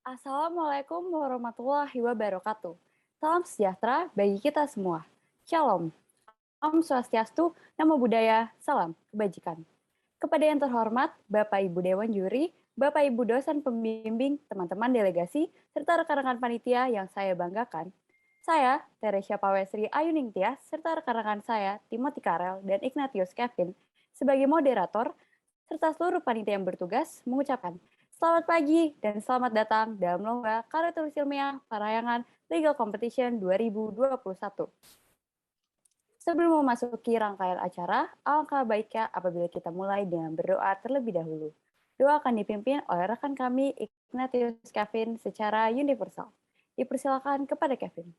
Assalamualaikum warahmatullahi wabarakatuh. Salam sejahtera bagi kita semua. Shalom. Om Swastiastu, Namo Buddhaya, Salam Kebajikan. Kepada yang terhormat, Bapak Ibu Dewan Juri, Bapak Ibu dosen pembimbing, teman-teman delegasi, serta rekan-rekan panitia yang saya banggakan, saya, Teresia Pawesri Ayuning Tias, serta rekan-rekan saya, Timothy Karel dan Ignatius Kevin, sebagai moderator, serta seluruh panitia yang bertugas, mengucapkan selamat pagi dan selamat datang dalam Lomba Karya Tulis Ilmiah Parayangan Legal Competition 2021. Sebelum memasuki rangkaian acara, alangkah baiknya apabila kita mulai dengan berdoa terlebih dahulu. Doa akan dipimpin oleh rekan kami Ignatius Kevin secara universal. Dipersilakan kepada Kevin.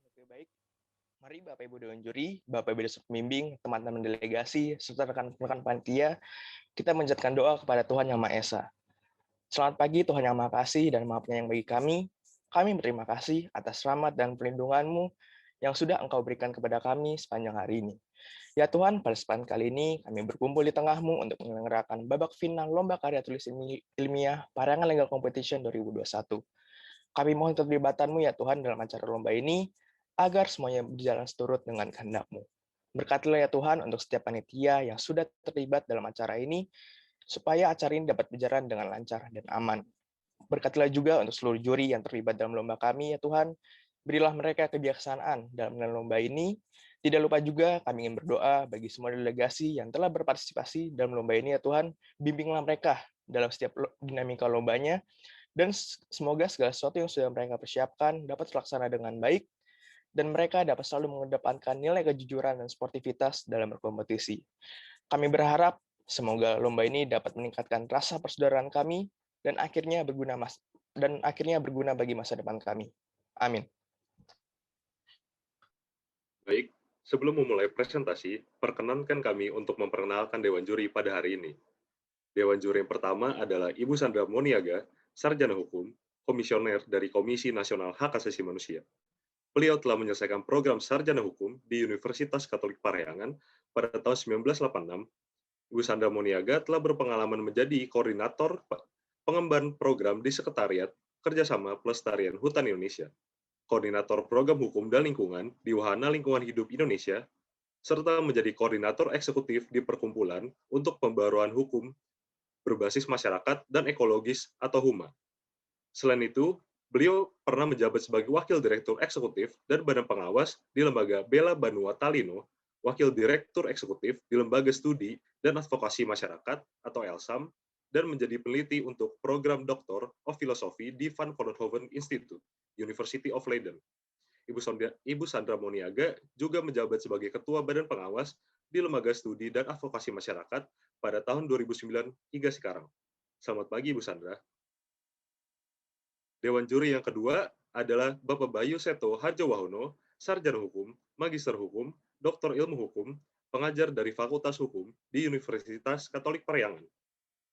Oke, baik. Mari Bapak Ibu Dewan Juri, Bapak Ibu dosen pembimbing, teman-teman delegasi, serta rekan-rekan panitia, kita menjadikan doa kepada Tuhan Yang Maha Esa. Selamat pagi Tuhan Yang Maha Kasih dan Maha Penyayang bagi kami. Kami berterima kasih atas rahmat dan perlindungan-Mu yang sudah Engkau berikan kepada kami sepanjang hari ini. Ya Tuhan, pada kesempatan kali ini kami berkumpul di tengah-Mu untuk menyelenggarakan babak final Lomba Karya Tulis Ilmiah Parayangan Legal Competition 2021. Kami mohon keterlibatan-Mu ya Tuhan dalam acara lomba ini, agar semuanya berjalan seturut dengan kehendak-Mu. Berkatilah ya Tuhan untuk setiap panitia yang sudah terlibat dalam acara ini, supaya acara ini dapat berjalan dengan lancar dan aman. Berkatilah juga untuk seluruh juri yang terlibat dalam lomba kami ya Tuhan, berilah mereka kebijaksanaan dalam menilai lomba ini. Tidak lupa juga kami ingin berdoa bagi semua delegasi yang telah berpartisipasi dalam lomba ini ya Tuhan, bimbinglah mereka dalam setiap dinamika lombanya, dan semoga segala sesuatu yang sudah mereka persiapkan dapat terlaksana dengan baik, dan mereka dapat selalu mengedepankan nilai kejujuran dan sportivitas dalam berkompetisi. Kami berharap semoga lomba ini dapat meningkatkan rasa persaudaraan kami dan akhirnya berguna bagi masa depan kami. Amin. Baik, sebelum memulai presentasi, perkenankan kami untuk memperkenalkan Dewan Juri pada hari ini. Dewan Juri yang pertama adalah Ibu Sandra Moniaga, Sarjana Hukum, Komisioner dari Komisi Nasional Hak Asasi Manusia. Beliau telah menyelesaikan program Sarjana Hukum di Universitas Katolik Parahyangan pada tahun 1986. Ibu Sandra Moniaga telah berpengalaman menjadi koordinator pengemban program di Sekretariat Kerjasama Pelestarian Hutan Indonesia, koordinator program hukum dan lingkungan di Wahana Lingkungan Hidup Indonesia, serta menjadi koordinator eksekutif di Perkumpulan untuk Pembaruan Hukum Berbasis Masyarakat dan Ekologis atau HUMA. Selain itu, beliau pernah menjabat sebagai Wakil Direktur Eksekutif dan Badan Pengawas di Lembaga Bella Banua Talino, Wakil Direktur Eksekutif di Lembaga Studi dan Advokasi Masyarakat atau ELSAM, dan menjadi peneliti untuk program Doctor of Philosophy di Van Vollenhoven Institute, University of Leiden. Ibu Sandra Moniaga juga menjabat sebagai Ketua Badan Pengawas di Lembaga Studi dan Advokasi Masyarakat pada tahun 2009 hingga sekarang. Selamat pagi, Ibu Sandra. Dewan Juri yang kedua adalah Bapak Bayu Seto Harjowahono, Sarjana Hukum, Magister Hukum, Doktor Ilmu Hukum, pengajar dari Fakultas Hukum di Universitas Katolik Parahyangan.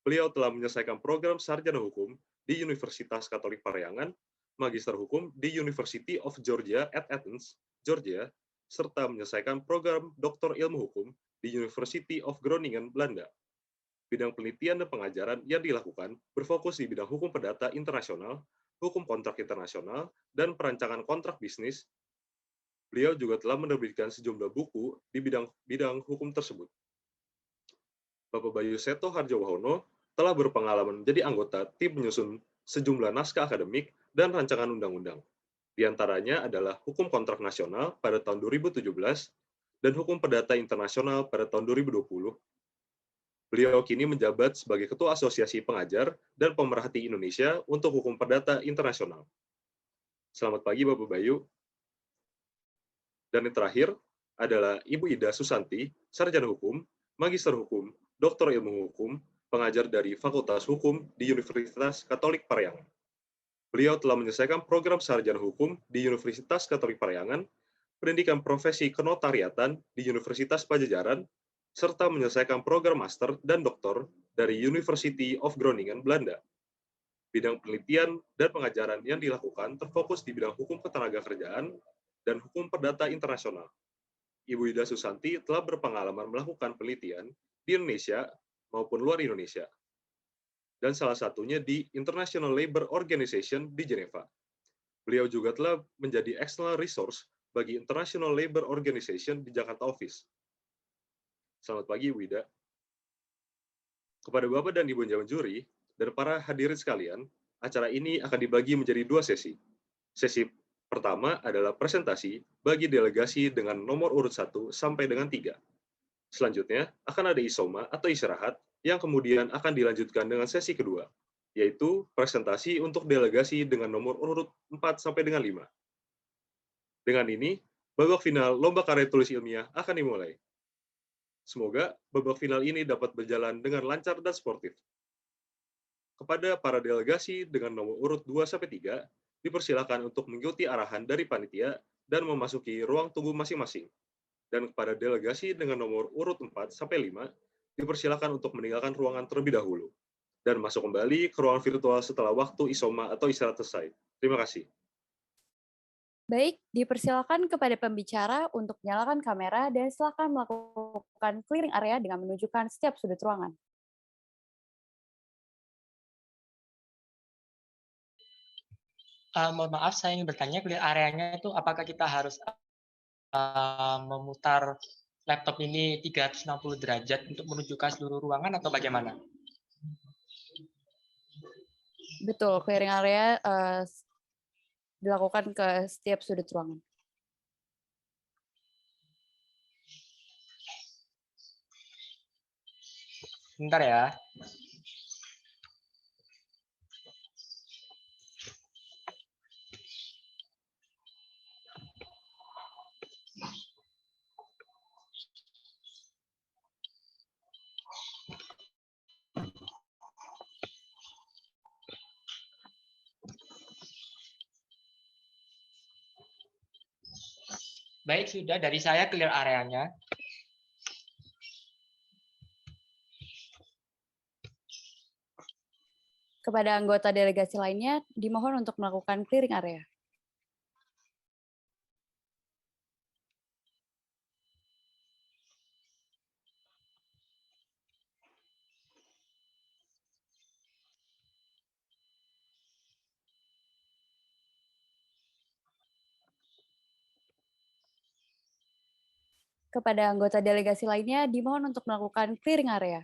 Beliau telah menyelesaikan program Sarjana Hukum di Universitas Katolik Parahyangan, Magister Hukum di University of Georgia at Athens, Georgia, serta menyelesaikan program Doktor Ilmu Hukum di University of Groningen, Belanda. Bidang penelitian dan pengajaran yang dilakukan berfokus di bidang hukum perdata internasional, hukum kontrak internasional, dan perancangan kontrak bisnis. Beliau juga telah menerbitkan sejumlah buku di bidang hukum tersebut. Bapak Bayu Seto Harjowahono telah berpengalaman menjadi anggota tim penyusun sejumlah naskah akademik dan rancangan undang-undang. Di antaranya adalah Hukum Kontrak Nasional pada tahun 2017 dan Hukum Perdata Internasional pada tahun 2020. Beliau kini menjabat sebagai Ketua Asosiasi Pengajar dan Pemerhati Indonesia untuk Hukum Perdata Internasional. Selamat pagi Bapak Bayu. Dan yang terakhir adalah Ibu Ida Susanti, Sarjana Hukum, Magister Hukum, Doktor Ilmu Hukum, pengajar dari Fakultas Hukum di Universitas Katolik Parahyangan. Beliau telah menyelesaikan program Sarjana Hukum di Universitas Katolik Parahyangan, pendidikan profesi kenotariatan di Universitas Pajajaran, serta menyelesaikan program Master dan Doktor dari University of Groningen, Belanda. Bidang penelitian dan pengajaran yang dilakukan terfokus di bidang hukum ketenagakerjaan dan hukum perdata internasional. Ibu Ida Susanti telah berpengalaman melakukan penelitian di Indonesia maupun luar Indonesia. dan salah satunya di International Labour Organization di Jeneva. Beliau juga telah menjadi external resource bagi International Labour Organization di Jakarta Office. Selamat pagi, Wida. Kepada Bapak dan Ibu Dewan Juri dan para hadirin sekalian, acara ini akan dibagi menjadi 2 sesi. Sesi pertama adalah presentasi bagi delegasi dengan nomor urut 1 sampai dengan 3. Selanjutnya, akan ada isoma atau istirahat yang kemudian akan dilanjutkan dengan sesi kedua, yaitu presentasi untuk delegasi dengan nomor urut 4 sampai dengan 5. Dengan ini, babak final Lomba Karya Tulis Ilmiah akan dimulai. Semoga babak final ini dapat berjalan dengan lancar dan sportif. Kepada para delegasi dengan nomor urut 2 sampai 3, dipersilakan untuk mengikuti arahan dari panitia dan memasuki ruang tunggu masing-masing. Dan kepada delegasi dengan nomor urut 4 sampai 5, dipersilakan untuk meninggalkan ruangan terlebih dahulu dan masuk kembali ke ruangan virtual setelah waktu isoma atau istirahat selesai. Terima kasih. Baik, dipersilakan kepada pembicara untuk menyalakan kamera dan silakan melakukan clearing area dengan menunjukkan setiap sudut ruangan. Mohon maaf, saya ingin bertanya, clear areanya itu apakah kita harus memutar laptop ini 360 derajat untuk menunjukkan seluruh ruangan atau bagaimana? Betul, clearing area dilakukan ke setiap sudut ruangan. Bentar ya. Baik, sudah dari saya clear areanya. Kepada anggota delegasi lainnya, dimohon untuk melakukan clearing area. Kepada anggota delegasi lainnya, dimohon untuk melakukan clearing area.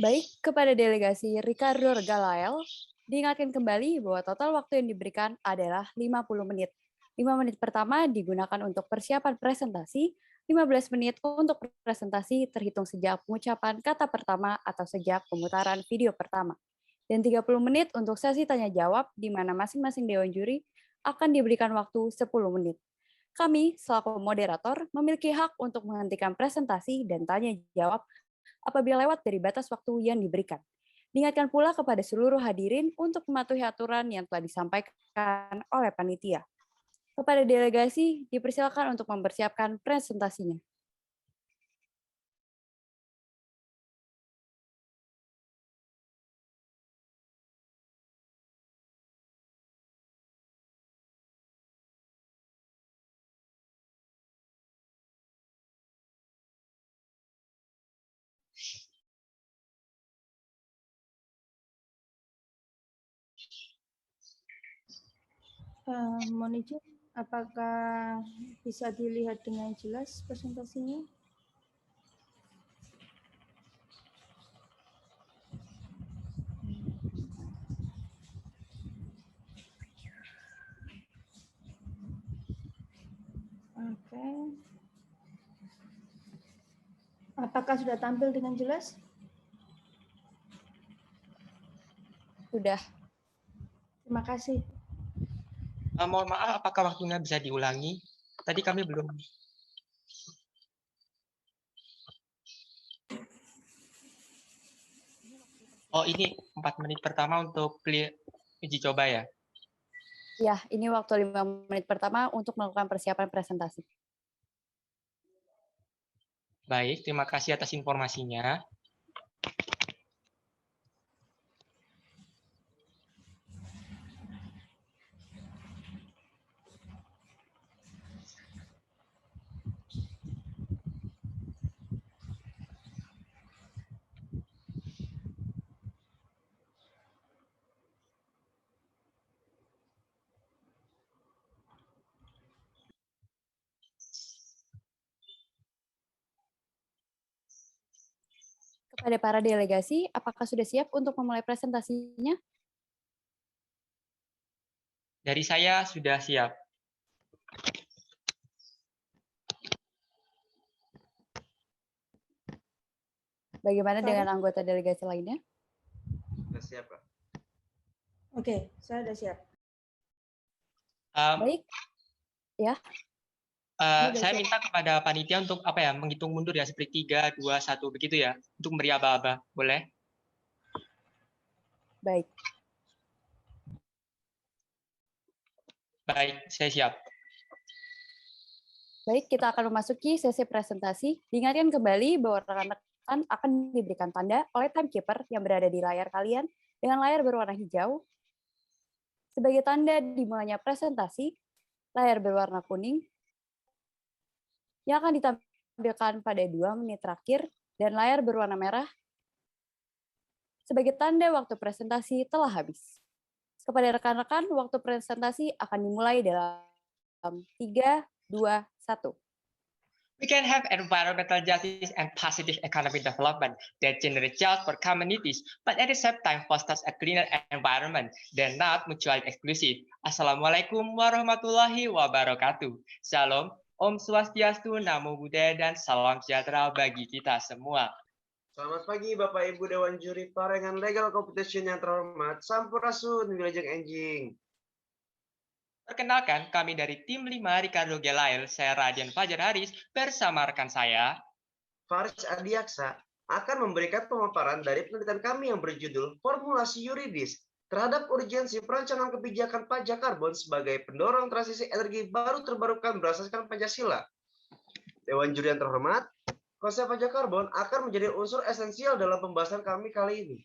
Baik, kepada delegasi Ricardo Regalael, diingatkan kembali bahwa total waktu yang diberikan adalah 50 menit. 5 menit pertama digunakan untuk persiapan presentasi, 15 menit untuk presentasi terhitung sejak pengucapan kata pertama atau sejak pemutaran video pertama, dan 30 menit untuk sesi tanya-jawab di mana masing-masing dewan juri akan diberikan waktu 10 menit. Kami, selaku moderator, memiliki hak untuk menghentikan presentasi dan tanya-jawab apabila lewat dari batas waktu yang diberikan. Diingatkan pula kepada seluruh hadirin untuk mematuhi aturan yang telah disampaikan oleh panitia. Kepada delegasi, dipersilakan untuk mempersiapkan presentasinya. Mohon izin, apakah bisa dilihat dengan jelas presentasinya? Oke. Apakah sudah tampil dengan jelas? Sudah. Terima kasih. Mohon maaf, apakah waktunya bisa diulangi? Tadi kami belum. Oh, ini 4 menit pertama untuk uji coba ya? Ya, ini waktu 5 menit pertama untuk melakukan persiapan presentasi. Baik, terima kasih atas informasinya. Kepada para delegasi, apakah sudah siap untuk memulai presentasinya? Dari saya sudah siap. Bagaimana Farid? dengan anggota delegasi lainnya? Sudah siap, Kak. Oke, saya sudah siap. Baik. Ya. Sudah Saya siap. minta kepada panitia untuk menghitung mundur ya, seperti 3, 2, 1 begitu ya, untuk beri aba-aba. Boleh? Baik. Baik, saya siap. Baik, kita akan memasuki sesi presentasi. Diingatkan kembali bahwa rekan-rekan akan diberikan tanda oleh timekeeper yang berada di layar kalian dengan layar berwarna hijau. Sebagai tanda dimulainya presentasi, layar berwarna kuning yang akan ditampilkan pada 2 menit terakhir dan layar berwarna merah sebagai tanda waktu presentasi telah habis. Kepada rekan-rekan, waktu presentasi akan dimulai dalam 3, 2, 1. We can have environmental justice and positive economic development that generate jobs for communities, but at the same time fosters a cleaner environment. They're not mutually exclusive. Assalamualaikum warahmatullahi wabarakatuh. Shalom, Om Swastiastu, Namo Buddhaya, dan salam sejahtera bagi kita semua. Selamat pagi Bapak Ibu Dewan Juri Parengan Legal Competition yang terhormat. Sampurasun, Wilujeng Enjing. Perkenalkan, kami dari tim 5 Ricardo Gelail, saya Radian Fajar Haris, bersama rekan saya, Faris Adiaksa akan memberikan pemaparan dari penelitian kami yang berjudul Formulasi Yuridis terhadap urgensi perencanaan kebijakan pajak karbon sebagai pendorong transisi energi baru terbarukan berdasarkan Pancasila. Dewan Juri yang terhormat, konsep pajak karbon akan menjadi unsur esensial dalam pembahasan kami kali ini.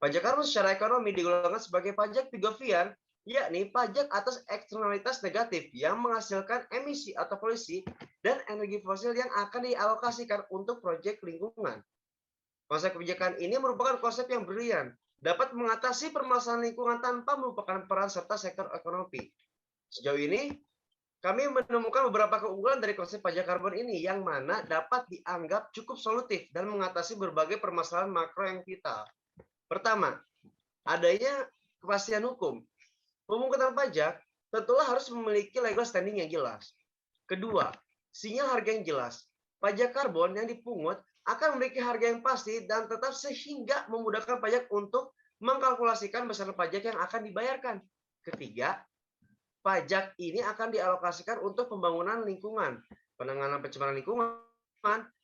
Pajak karbon secara ekonomi digolongkan sebagai pajak Pigovian, yakni pajak atas eksternalitas negatif yang menghasilkan emisi atau polusi dan energi fosil yang akan dialokasikan untuk proyek lingkungan. Konsep kebijakan ini merupakan konsep yang brilian, dapat mengatasi permasalahan lingkungan tanpa melupakan peran serta sektor ekonomi. Sejauh ini, kami menemukan beberapa keunggulan dari konsep pajak karbon ini yang mana dapat dianggap cukup solutif dan mengatasi berbagai permasalahan makro yang vital. Pertama, adanya kepastian hukum. Pemungutan pajak tentulah harus memiliki legal standing yang jelas. Kedua, sinyal harga yang jelas. Pajak karbon yang dipungut akan memiliki harga yang pasti dan tetap sehingga memudahkan pajak untuk mengkalkulasikan besaran pajak yang akan dibayarkan. Ketiga, pajak ini akan dialokasikan untuk pembangunan lingkungan, penanganan pencemaran lingkungan,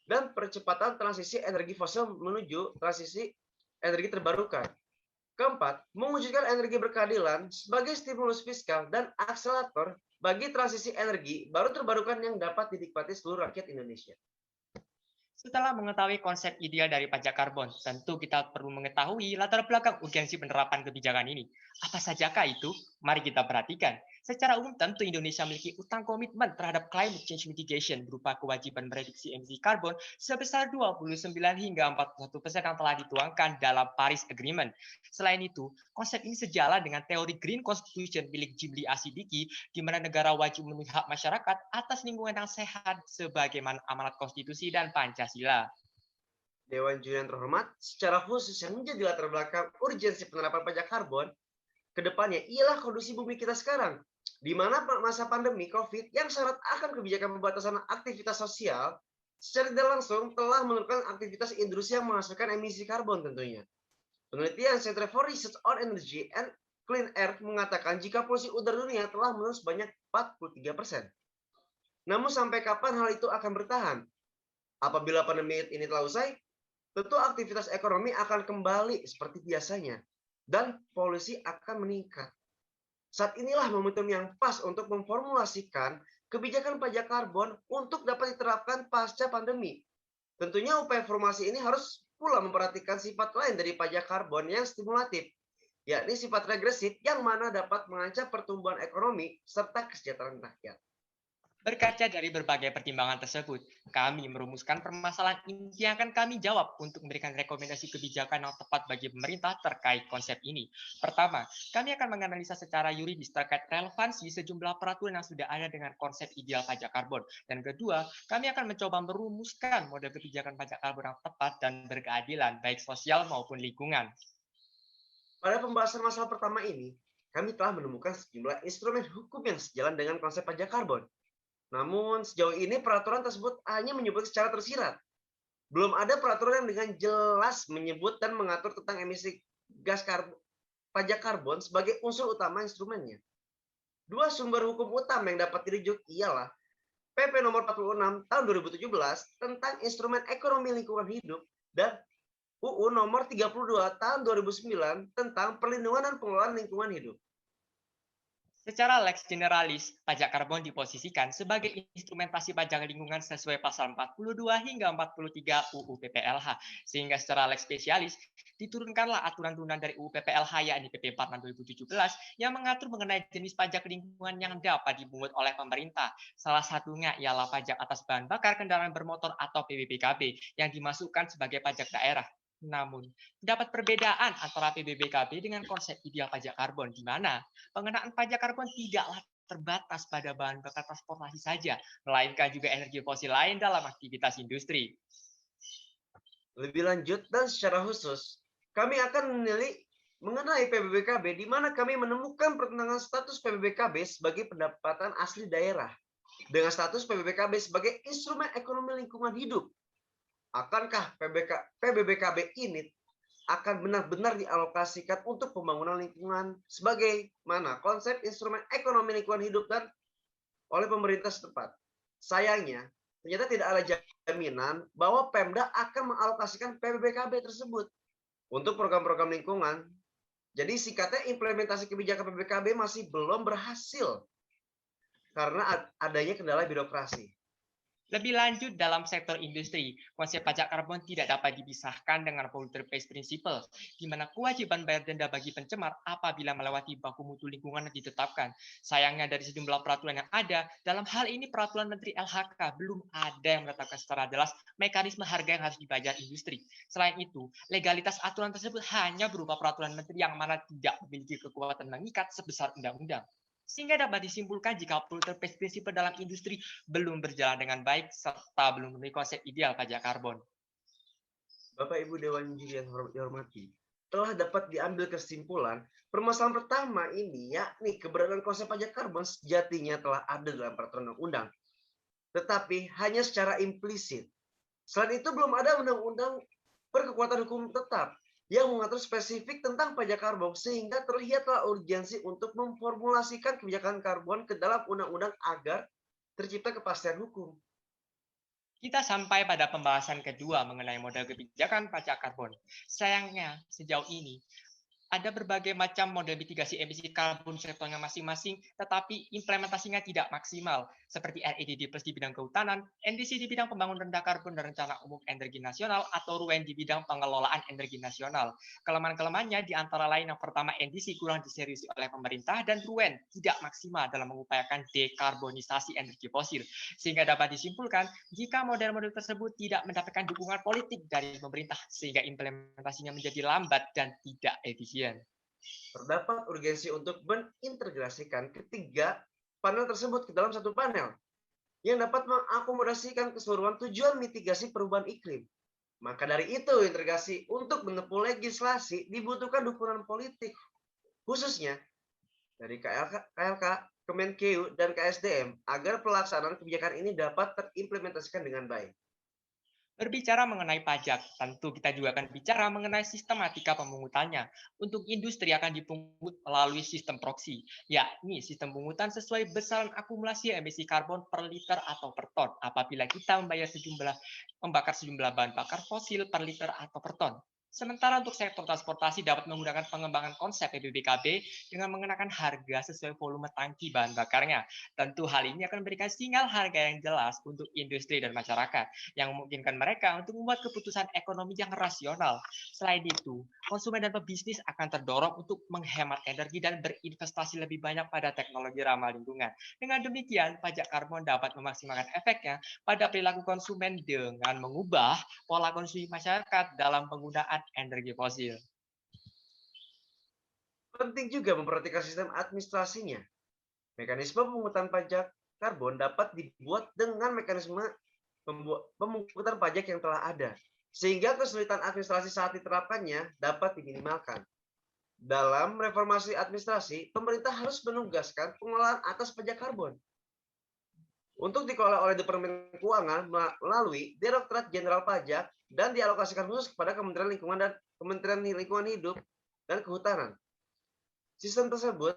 dan percepatan transisi energi fosil menuju transisi energi terbarukan. Keempat, mewujudkan energi berkeadilan sebagai stimulus fiskal dan akselerator bagi transisi energi baru terbarukan yang dapat dinikmati seluruh rakyat Indonesia. setelah mengetahui konsep ideal dari pajak karbon, tentu kita perlu mengetahui latar belakang urgensi penerapan kebijakan ini. Apa sajakah itu? Mari kita perhatikan. Secara umum tentu Indonesia memiliki utang komitmen terhadap climate change mitigation berupa kewajiban mereduksi emisi karbon sebesar 29 hingga 41% yang telah dituangkan dalam Paris Agreement. Selain itu, konsep ini sejalan dengan teori Green Constitution milik Jim Lee Asidiki, di mana negara wajib memenuhi hak masyarakat atas lingkungan yang sehat sebagaimana amanat konstitusi dan Pancasila. Dewan Juri yang terhormat, secara khusus yang menjadi latar belakang urgensi penerapan pajak karbon kedepannya ialah kondisi bumi kita sekarang, di mana masa pandemi COVID yang syarat akan kebijakan pembatasan aktivitas sosial secara tidak langsung telah menurunkan aktivitas industri yang menghasilkan emisi karbon tentunya. Penelitian Center for Research on Energy and Clean Air mengatakan jika polusi udara dunia telah menurun sebanyak 43%. Namun sampai kapan hal itu akan bertahan? Apabila pandemi ini telah usai, tentu aktivitas ekonomi akan kembali seperti biasanya dan polusi akan meningkat. Saat inilah momentum yang pas untuk memformulasikan kebijakan pajak karbon untuk dapat diterapkan pasca pandemi. Tentunya upaya formasi ini harus pula memperhatikan sifat lain dari pajak karbon yang stimulatif, yakni sifat regresif yang mana dapat mengancam pertumbuhan ekonomi serta kesejahteraan rakyat. Berkaca dari berbagai pertimbangan tersebut, kami merumuskan permasalahan inti yang akan kami jawab untuk memberikan rekomendasi kebijakan yang tepat bagi pemerintah terkait konsep ini. Pertama, kami akan menganalisa secara yuridis terkait relevansi sejumlah peraturan yang sudah ada dengan konsep ideal pajak karbon. Dan kedua, kami akan mencoba merumuskan model kebijakan pajak karbon yang tepat dan berkeadilan, baik sosial maupun lingkungan. Pada pembahasan masalah pertama ini, kami telah menemukan sejumlah instrumen hukum yang sejalan dengan konsep pajak karbon. Namun, sejauh ini peraturan tersebut hanya menyebut secara tersirat. Belum ada peraturan yang dengan jelas menyebut dan mengatur tentang emisi gas pajak karbon sebagai unsur utama instrumennya. Dua sumber hukum utama yang dapat dirujuk ialah PP nomor 46 tahun 2017 tentang instrumen ekonomi lingkungan hidup dan UU nomor 32 tahun 2009 tentang perlindungan dan pengelolaan lingkungan hidup. Secara lex generalis, pajak karbon diposisikan sebagai instrumentasi pajak lingkungan sesuai pasal 42 hingga 43 UU PPLH, sehingga secara lex spesialis diturunkanlah aturan turunan dari UU PPLH yakni PP 46 2017 yang mengatur mengenai jenis pajak lingkungan yang dapat dipungut oleh pemerintah. Salah satunya ialah pajak atas bahan bakar kendaraan bermotor atau PBBKB yang dimasukkan sebagai pajak daerah. Namun, terdapat perbedaan antara PBBKB dengan konsep ideal pajak karbon, di mana pengenaan pajak karbon tidaklah terbatas pada bahan bakar transportasi saja, melainkan juga energi fosil lain dalam aktivitas industri. Lebih lanjut dan secara khusus, kami akan menilai mengenai PBBKB, di mana kami menemukan pertentangan status PBBKB sebagai pendapatan asli daerah dengan status PBBKB sebagai instrumen ekonomi lingkungan hidup. Akankah PBBKB ini akan benar-benar dialokasikan untuk pembangunan lingkungan sebagaimana konsep instrumen ekonomi lingkungan hidup dan oleh pemerintah setempat? Sayangnya, ternyata tidak ada jaminan bahwa Pemda akan mengalokasikan PBBKB tersebut untuk program-program lingkungan. Jadi singkatnya implementasi kebijakan PBBKB masih belum berhasil karena adanya kendala birokrasi. Lebih lanjut, dalam sektor industri, konsep pajak karbon tidak dapat dipisahkan dengan polluter pays principle, di mana kewajiban bayar denda bagi pencemar apabila melewati baku mutu lingkungan yang ditetapkan. Sayangnya dari sejumlah peraturan yang ada, dalam hal ini peraturan Menteri LHK belum ada yang menetapkan secara jelas mekanisme harga yang harus dibayar industri. Selain itu, legalitas aturan tersebut hanya berupa peraturan Menteri yang mana tidak memiliki kekuatan mengikat sebesar undang-undang. Sehingga dapat disimpulkan jika polluter pays principle dalam industri belum berjalan dengan baik serta belum memiliki konsep ideal pajak karbon. Bapak Ibu Dewan Juri yang dihormati, telah dapat diambil kesimpulan permasalahan pertama ini yakni keberadaan konsep pajak karbon sejatinya telah ada dalam peraturan undang-undang, tetapi hanya secara implisit. Selain itu belum ada undang-undang berkekuatan hukum tetap yang mengatur spesifik tentang pajak karbon sehingga terlihatlah urgensi untuk memformulasikan kebijakan karbon ke dalam undang-undang agar tercipta kepastian hukum. Kita sampai pada pembahasan kedua mengenai model kebijakan pajak karbon. Sayangnya, sejauh ini ada berbagai macam model mitigasi emisi karbon sektornya masing-masing, tetapi implementasinya tidak maksimal, seperti REDD Plus di bidang kehutanan, NDC di bidang pembangunan rendah karbon dan rencana umum energi nasional, atau RUEN di bidang pengelolaan energi nasional. Kelemahan-kelemahannya di antara lain yang pertama, NDC kurang diseriusi oleh pemerintah, dan RUEN tidak maksimal dalam mengupayakan dekarbonisasi energi fosil, sehingga dapat disimpulkan jika model-model tersebut tidak mendapatkan dukungan politik dari pemerintah, sehingga implementasinya menjadi lambat dan tidak efisien. Terdapat urgensi untuk mengintegrasikan ketiga panel tersebut ke dalam satu panel yang dapat mengakomodasikan keseluruhan tujuan mitigasi perubahan iklim. Maka dari itu, integrasi untuk menempuh legislasi dibutuhkan dukungan politik, khususnya dari KLK, Kemenkeu, dan KSDM, agar pelaksanaan kebijakan ini dapat terimplementasikan dengan baik. Berbicara mengenai pajak, tentu kita juga akan bicara mengenai sistematika pemungutannya. Untuk industri akan dipungut melalui sistem proksi, yakni sistem pungutan sesuai besaran akumulasi emisi karbon per liter atau per ton apabila kita membakar sejumlah bahan bakar fosil per liter atau per ton. Sementara untuk sektor transportasi dapat menggunakan pengembangan konsep PBBKB dengan mengenakan harga sesuai volume tangki bahan bakarnya. Tentu hal ini akan memberikan sinyal harga yang jelas untuk industri dan masyarakat, yang memungkinkan mereka untuk membuat keputusan ekonomi yang rasional. Selain itu, konsumen dan pebisnis akan terdorong untuk menghemat energi dan berinvestasi lebih banyak pada teknologi ramah lingkungan. Dengan demikian, pajak karbon dapat memaksimalkan efeknya pada perilaku konsumen dengan mengubah pola konsumsi masyarakat dalam penggunaan energi fosil. Penting juga memperhatikan sistem administrasinya. Mekanisme pemungutan pajak karbon dapat dibuat dengan mekanisme pemungutan pajak yang telah ada, sehingga kesulitan administrasi saat diterapkannya dapat diminimalkan. Dalam reformasi administrasi, pemerintah harus menugaskan pengelolaan atas pajak karbon untuk dikelola oleh Departemen Keuangan melalui Direktorat Jenderal Pajak dan dialokasikan khusus kepada Kementerian Lingkungan dan Kementerian Lingkungan Hidup dan Kehutanan. Sistem tersebut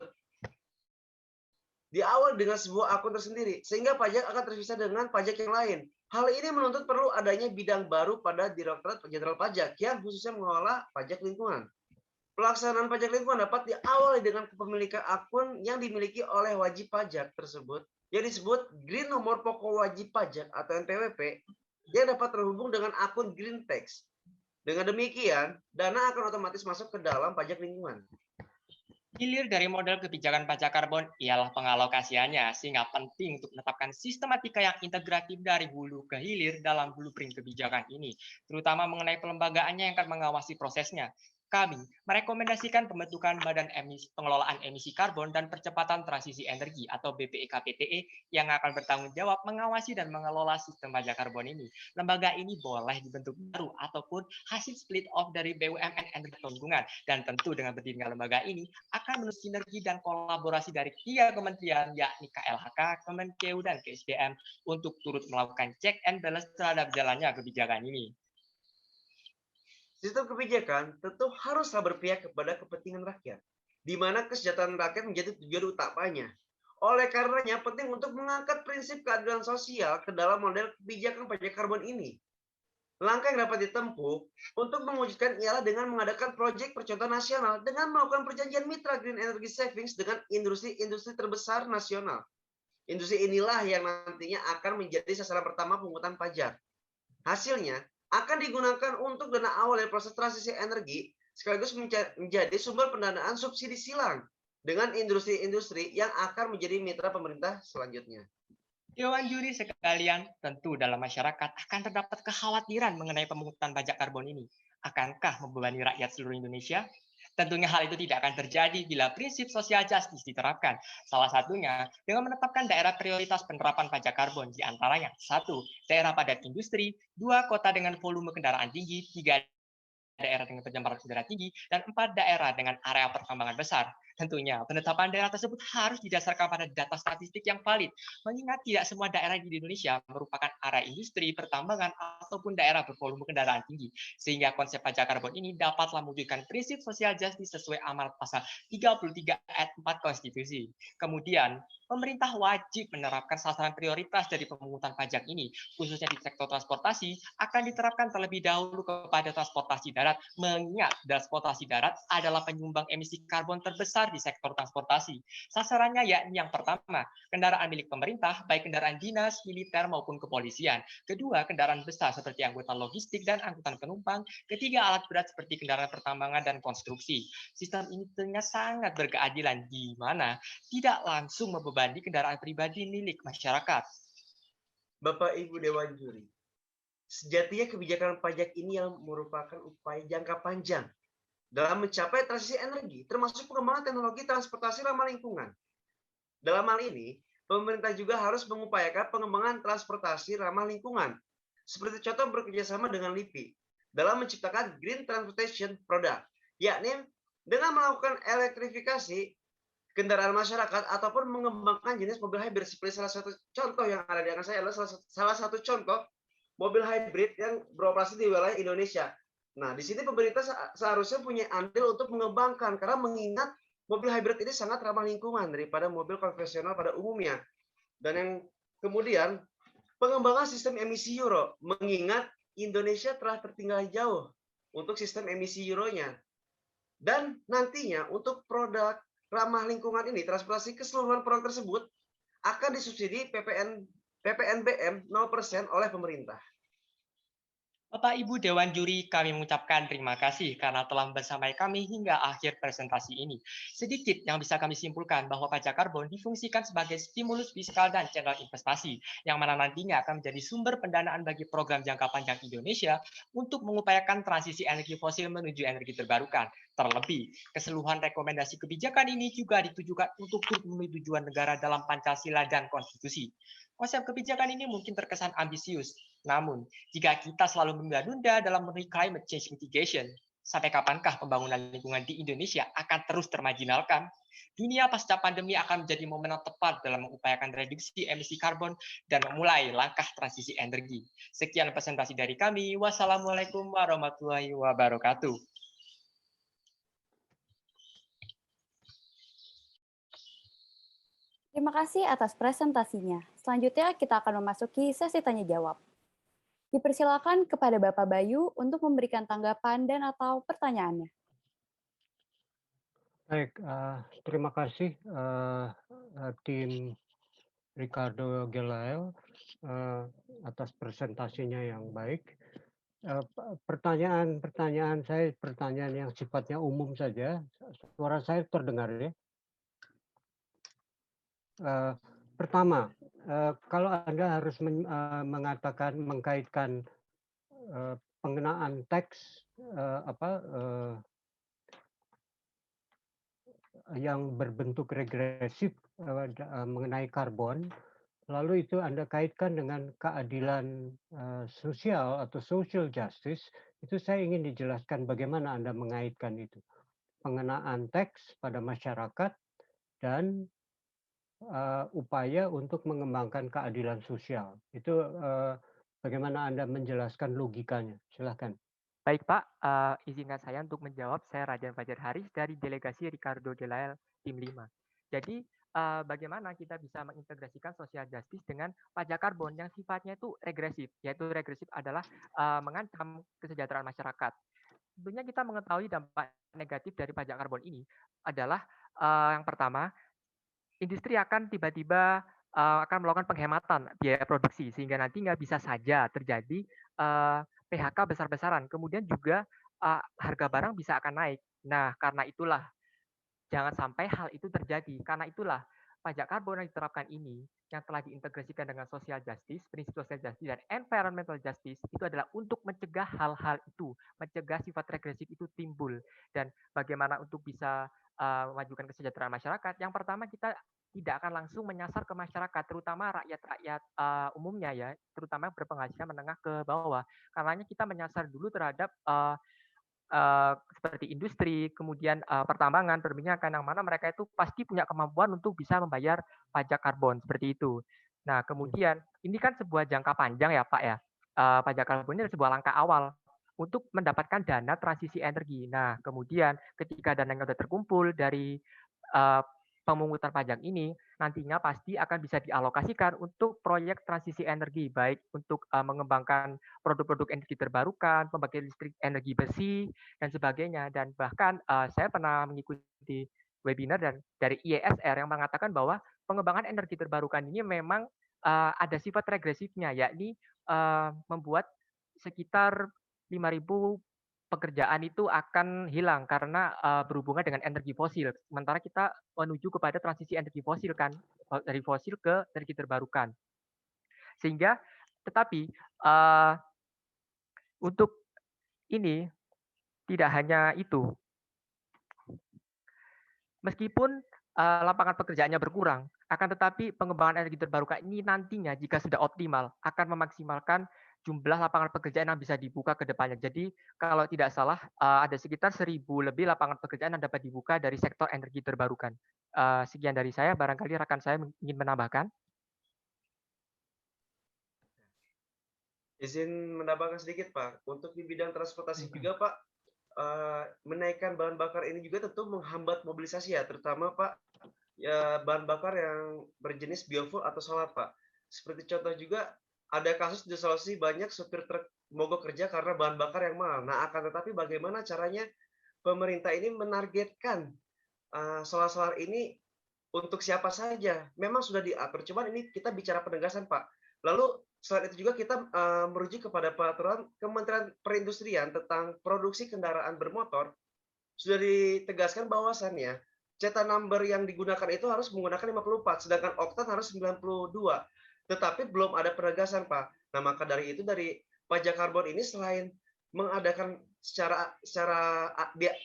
diawali dengan sebuah akun tersendiri, sehingga pajak akan terpisah dengan pajak yang lain. Hal ini menuntut perlu adanya bidang baru pada Direktorat Jenderal Pajak yang khususnya mengelola pajak lingkungan. Pelaksanaan pajak lingkungan dapat diawali dengan kepemilikan akun yang dimiliki oleh wajib pajak tersebut, yang disebut Green Nomor Pokok Wajib Pajak atau NPWP, yang dapat terhubung dengan akun Green Tax. Dengan demikian, dana akan otomatis masuk ke dalam pajak lingkungan. Hilir dari model kebijakan pajak karbon ialah pengalokasiannya, sehingga penting untuk menetapkan sistematika yang integratif dari hulu ke hilir dalam blueprint kebijakan ini, terutama mengenai pelembagaannya yang akan mengawasi prosesnya. Kami merekomendasikan pembentukan Badan Pengelolaan Emisi Karbon dan Percepatan Transisi Energi atau BPEKPTE yang akan bertanggung jawab mengawasi dan mengelola sistem pajak karbon ini. Lembaga ini boleh dibentuk baru ataupun hasil split off dari BUMN Energi Lingkungan, dan tentu dengan berdirinya lembaga ini akan menulis sinergi dan kolaborasi dari 3 kementerian yakni KLHK, Kemenkeu, dan KSDM untuk turut melakukan check and balance terhadap jalannya kebijakan ini. Sistem kebijakan tentu haruslah berpihak kepada kepentingan rakyat, di mana kesejahteraan rakyat menjadi tujuan utamanya. Oleh karenanya, penting untuk mengangkat prinsip keadilan sosial ke dalam model kebijakan pajak karbon ini. Langkah yang dapat ditempuh untuk mewujudkan ialah dengan mengadakan proyek percontohan nasional dengan melakukan perjanjian mitra Green Energy Savings dengan industri-industri terbesar nasional. Industri inilah yang nantinya akan menjadi sasaran pertama pungutan pajak. Hasilnya akan digunakan untuk dana awal dari proses transisi energi, sekaligus menjadi sumber pendanaan subsidi silang dengan industri-industri yang akan menjadi mitra pemerintah selanjutnya. Dewan juri sekalian, tentu dalam masyarakat akan terdapat kekhawatiran mengenai pemungutan pajak karbon ini. Akankah membebani rakyat seluruh Indonesia? Tentunya hal itu tidak akan terjadi bila prinsip social justice diterapkan. Salah satunya dengan menetapkan daerah prioritas penerapan pajak karbon, di antaranya 1. Daerah padat industri, 2. Kota dengan volume kendaraan tinggi, 3. daerah dengan pencemaran udara tinggi, dan 4 daerah dengan area pertambangan besar. Tentunya, penetapan daerah tersebut harus didasarkan pada data statistik yang valid, mengingat tidak semua daerah di Indonesia merupakan area industri, pertambangan, ataupun daerah bervolume kendaraan tinggi, sehingga konsep pajak karbon ini dapatlah mewujudkan prinsip social justice sesuai amanat pasal 33 ayat 4 Konstitusi. Kemudian, pemerintah wajib menerapkan sasaran prioritas dari pemungutan pajak ini, khususnya di sektor transportasi, akan diterapkan terlebih dahulu kepada transportasi darat, mengingat transportasi darat adalah penyumbang emisi karbon terbesar di sektor transportasi. Sasarannya yakni yang pertama, kendaraan milik pemerintah, baik kendaraan dinas, militer, maupun kepolisian. Kedua, kendaraan besar seperti angkutan logistik dan angkutan penumpang. Ketiga, alat berat seperti kendaraan pertambangan dan konstruksi. Sistem ini tentunya sangat berkeadilan, di mana tidak langsung membebani kendaraan pribadi milik masyarakat. Bapak Ibu Dewan Juri, sejatinya kebijakan pajak ini yang merupakan upaya jangka panjang dalam mencapai transisi energi, termasuk pengembangan teknologi transportasi ramah lingkungan. Dalam hal ini, pemerintah juga harus mengupayakan pengembangan transportasi ramah lingkungan, seperti contoh bekerjasama dengan LIPI, dalam menciptakan Green Transportation Product, yakni dengan melakukan elektrifikasi kendaraan masyarakat ataupun mengembangkan jenis mobil hybrid. Seperti salah satu contoh yang ada di atas saya adalah salah satu contoh mobil hybrid yang beroperasi di wilayah Indonesia. Nah, di sini pemerintah seharusnya punya andil untuk mengembangkan, karena mengingat mobil hybrid ini sangat ramah lingkungan daripada mobil konvensional pada umumnya. Dan yang kemudian, pengembangan sistem emisi Euro, mengingat Indonesia telah tertinggal jauh untuk sistem emisi Euro-nya. Dan nantinya untuk produk ramah lingkungan ini, transportasi keseluruhan produk tersebut akan disubsidi PPNBM 0% oleh pemerintah. Bapak Ibu Dewan Juri, kami mengucapkan terima kasih karena telah bersamai kami hingga akhir presentasi ini. Sedikit yang bisa kami simpulkan bahwa pajak karbon difungsikan sebagai stimulus fiskal dan channel investasi, yang mana nantinya akan menjadi sumber pendanaan bagi program jangka panjang Indonesia untuk mengupayakan transisi energi fosil menuju energi terbarukan. Terlebih, keseluruhan rekomendasi kebijakan ini juga ditujukan untuk memenuhi tujuan negara dalam Pancasila dan Konstitusi. Konsep kebijakan ini mungkin terkesan ambisius, namun jika kita selalu menunda-nunda dalam memenuhi climate change mitigation, sampai kapankah pembangunan lingkungan di Indonesia akan terus termarginalkan? Dunia pasca pandemi akan menjadi momen yang tepat dalam mengupayakan reduksi emisi karbon dan memulai langkah transisi energi. Sekian presentasi dari kami. Wassalamualaikum warahmatullahi wabarakatuh. Terima kasih atas presentasinya. Selanjutnya kita akan memasuki sesi tanya jawab. Dipersilakan kepada Bapak Bayu untuk memberikan tanggapan dan atau pertanyaannya. Baik, terima kasih tim Ricardo Gelael atas presentasinya yang baik. Pertanyaan saya pertanyaan yang sifatnya umum saja. Suara saya terdengar ya? Pertama, kalau Anda harus mengkaitkan pengenaan teks yang berbentuk regresif mengenai karbon, lalu itu Anda kaitkan dengan keadilan sosial atau social justice, itu saya ingin dijelaskan bagaimana Anda mengaitkan itu. Pengenaan teks pada masyarakat dan upaya untuk mengembangkan keadilan sosial. Itu bagaimana Anda menjelaskan logikanya? Silakan. Baik Pak, izinkan saya untuk menjawab. Saya Rajan Fajar Haris dari delegasi Ricardo Gelael Tim 5. Jadi bagaimana kita bisa mengintegrasikan social justice dengan pajak karbon yang sifatnya itu regresif, yaitu regresif adalah mengancam kesejahteraan masyarakat. Tentunya kita mengetahui dampak negatif dari pajak karbon ini adalah yang pertama, industri akan tiba-tiba akan melakukan penghematan biaya produksi sehingga nantinya bisa saja terjadi PHK besar-besaran. Kemudian juga harga barang bisa akan naik. Nah, karena itulah jangan sampai hal itu terjadi. Karena itulah pajak karbon yang diterapkan ini yang telah diintegrasikan dengan social justice, prinsip social justice dan environmental justice itu adalah untuk mencegah hal-hal itu, mencegah sifat regresif itu timbul. Dan bagaimana untuk bisa memajukan kesejahteraan masyarakat, yang pertama kita tidak akan langsung menyasar ke masyarakat, terutama rakyat-rakyat umumnya ya, terutama berpenghasilan menengah ke bawah. Karenanya kita menyasar dulu terhadap seperti industri, kemudian pertambangan, perminyakan, yang mana mereka itu pasti punya kemampuan untuk bisa membayar pajak karbon, seperti itu. Nah, kemudian ini kan sebuah jangka panjang ya Pak ya, pajak karbon ini adalah sebuah langkah awal untuk mendapatkan dana transisi energi. Nah, kemudian ketika dananya sudah terkumpul dari pemungutan pajak ini, nantinya pasti akan bisa dialokasikan untuk proyek transisi energi, baik untuk mengembangkan produk-produk energi terbarukan, pembangkit listrik energi besi, dan sebagainya. Dan bahkan saya pernah mengikuti webinar dari IESR yang mengatakan bahwa pengembangan energi terbarukan ini memang ada sifat regresifnya, yakni membuat sekitar 5.000 pekerjaan itu akan hilang karena berhubungan dengan energi fosil. Sementara kita menuju kepada transisi energi fosil kan, dari fosil ke energi terbarukan. Sehingga, tetapi untuk ini tidak hanya itu. Meskipun lapangan pekerjaannya berkurang, akan tetapi pengembangan energi terbarukan ini nantinya jika sudah optimal akan memaksimalkan jumlah lapangan pekerjaan yang bisa dibuka ke depannya. Jadi kalau tidak salah ada sekitar 1.000 lebih lapangan pekerjaan yang dapat dibuka dari sektor energi terbarukan. Sekian dari saya, barangkali rekan saya ingin menambahkan. Izin menambahkan sedikit Pak, untuk di bidang transportasi juga Pak, menaikkan bahan bakar ini juga tentu menghambat mobilisasi ya, terutama Pak, ya bahan bakar yang berjenis biofuel atau solar Pak. Seperti contoh juga ada kasus di Sulawesi banyak supir truk mogok kerja karena bahan bakar yang mahal. Nah, akan tetapi bagaimana caranya pemerintah ini menargetkan solar-solar ini untuk siapa saja? Memang sudah diatur, cuman ini kita bicara penegasan, Pak. Lalu selain itu juga kita merujuk kepada peraturan Kementerian Perindustrian tentang produksi kendaraan bermotor, sudah ditegaskan bahwasannya cetak number yang digunakan itu harus menggunakan 54, sedangkan oktan harus 92. Tetapi belum ada penegasan, Pak. Nah, maka dari itu dari pajak karbon ini selain mengadakan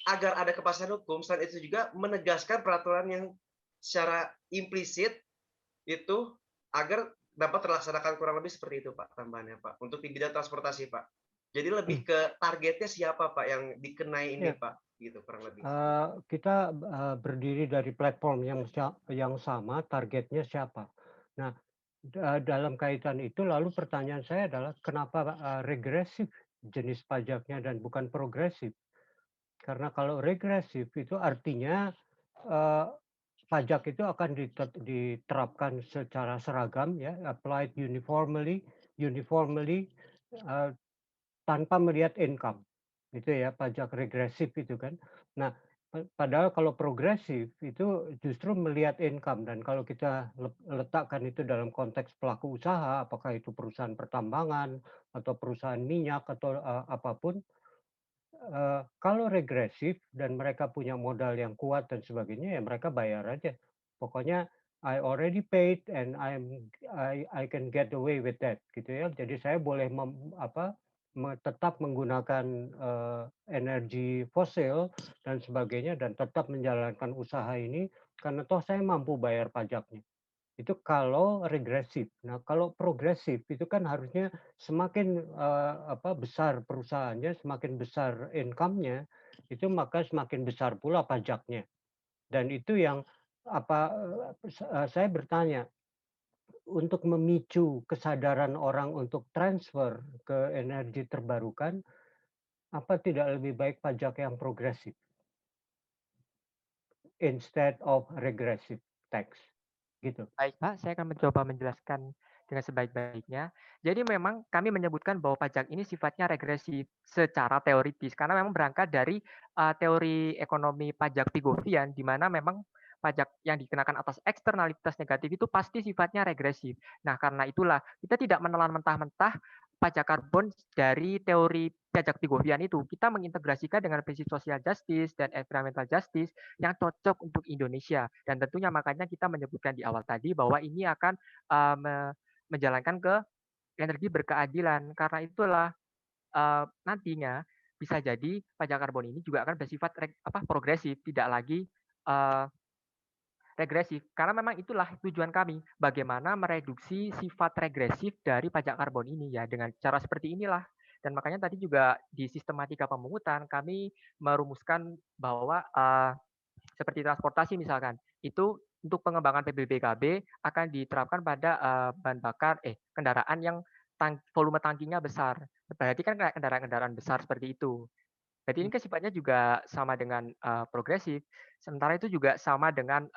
agar ada kepastian hukum, selain itu juga menegaskan peraturan yang secara implisit itu agar dapat terlaksanakan kurang lebih seperti itu, Pak, tambahannya, Pak. Untuk di bidang transportasi, Pak. Jadi lebih ke targetnya siapa, Pak, yang dikenai ini, Ya. Pak, gitu kurang lebih. Kita berdiri dari platform yang sama, targetnya siapa. Nah, dalam kaitan itu lalu pertanyaan saya adalah kenapa regresif jenis pajaknya dan bukan progresif? Karena kalau regresif itu artinya pajak itu akan diterapkan secara seragam, ya, applied uniformly tanpa melihat income, itu ya pajak regresif itu kan. Nah, padahal kalau progresif itu justru melihat income, dan kalau kita letakkan itu dalam konteks pelaku usaha, apakah itu perusahaan pertambangan atau perusahaan minyak atau apapun, kalau regresif dan mereka punya modal yang kuat dan sebagainya, ya mereka bayar aja. Pokoknya I already paid and I can get away with that, gitu ya. Jadi saya boleh tetap menggunakan energi fosil dan sebagainya dan tetap menjalankan usaha ini karena toh saya mampu bayar pajaknya. Itu kalau regresif. Nah, kalau progresif itu kan harusnya semakin besar perusahaannya, semakin besar income-nya, itu maka semakin besar pula pajaknya. Dan itu yang saya bertanya, untuk memicu kesadaran orang untuk transfer ke energi terbarukan, apa tidak lebih baik pajak yang progresif instead of regressive tax? Gitu. Baik, Pak, saya akan mencoba menjelaskan dengan sebaik-baiknya. Jadi memang kami menyebutkan bahwa pajak ini sifatnya regresif secara teoritis karena memang berangkat dari teori ekonomi pajak Pigouvian di mana memang pajak yang dikenakan atas eksternalitas negatif itu pasti sifatnya regresif. Nah, karena itulah kita tidak menelan mentah-mentah pajak karbon dari teori pajak Pigouvian itu. Kita mengintegrasikan dengan prinsip social justice dan environmental justice yang cocok untuk Indonesia. Dan tentunya makanya kita menyebutkan di awal tadi bahwa ini akan menjalankan ke energi berkeadilan. Karena itulah nantinya bisa jadi pajak karbon ini juga akan bersifat progresif, tidak lagi regresif. Karena memang itulah tujuan kami, bagaimana mereduksi sifat regresif dari pajak karbon ini ya dengan cara seperti inilah. Dan makanya tadi juga di sistematika pemungutan kami merumuskan bahwa seperti transportasi misalkan, itu untuk pengembangan PBBKB akan diterapkan pada bahan bakar kendaraan yang volume tangkinya besar. Berarti kan kendaraan-kendaraan besar seperti itu. Jadi ini kan sifatnya juga sama dengan progresif. Sementara itu juga sama dengan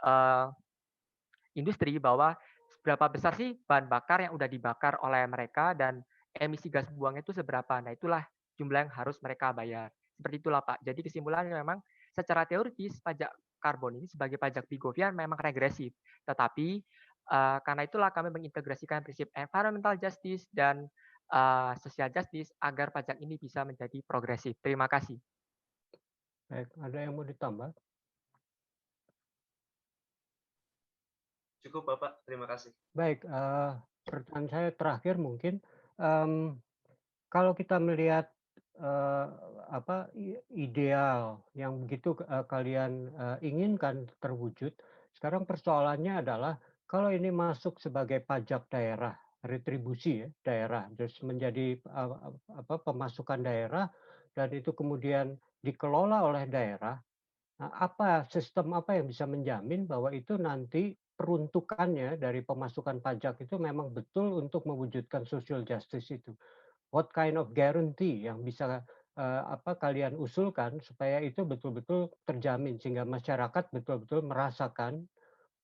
industri bahwa seberapa besar sih bahan bakar yang udah dibakar oleh mereka dan emisi gas buangnya itu seberapa. Nah, itulah jumlah yang harus mereka bayar. Seperti itulah, Pak. Jadi kesimpulannya memang secara teoritis pajak karbon ini sebagai pajak Pigouvian memang regresif. Tetapi karena itulah kami mengintegrasikan prinsip environmental justice dan social justice agar pajak ini bisa menjadi progresif. Terima kasih. Baik, ada yang mau ditambah? Cukup, Bapak. Terima kasih. Baik, pertanyaan saya terakhir mungkin, kalau kita melihat ideal yang begitu kalian inginkan terwujud, sekarang persoalannya adalah kalau ini masuk sebagai pajak daerah, retribusi ya daerah, terus menjadi pemasukan daerah dan itu kemudian dikelola oleh daerah. Nah, sistem apa yang bisa menjamin bahwa itu nanti peruntukannya dari pemasukan pajak itu memang betul untuk mewujudkan social justice itu? What kind of guarantee yang bisa kalian usulkan supaya itu betul-betul terjamin sehingga masyarakat betul-betul merasakan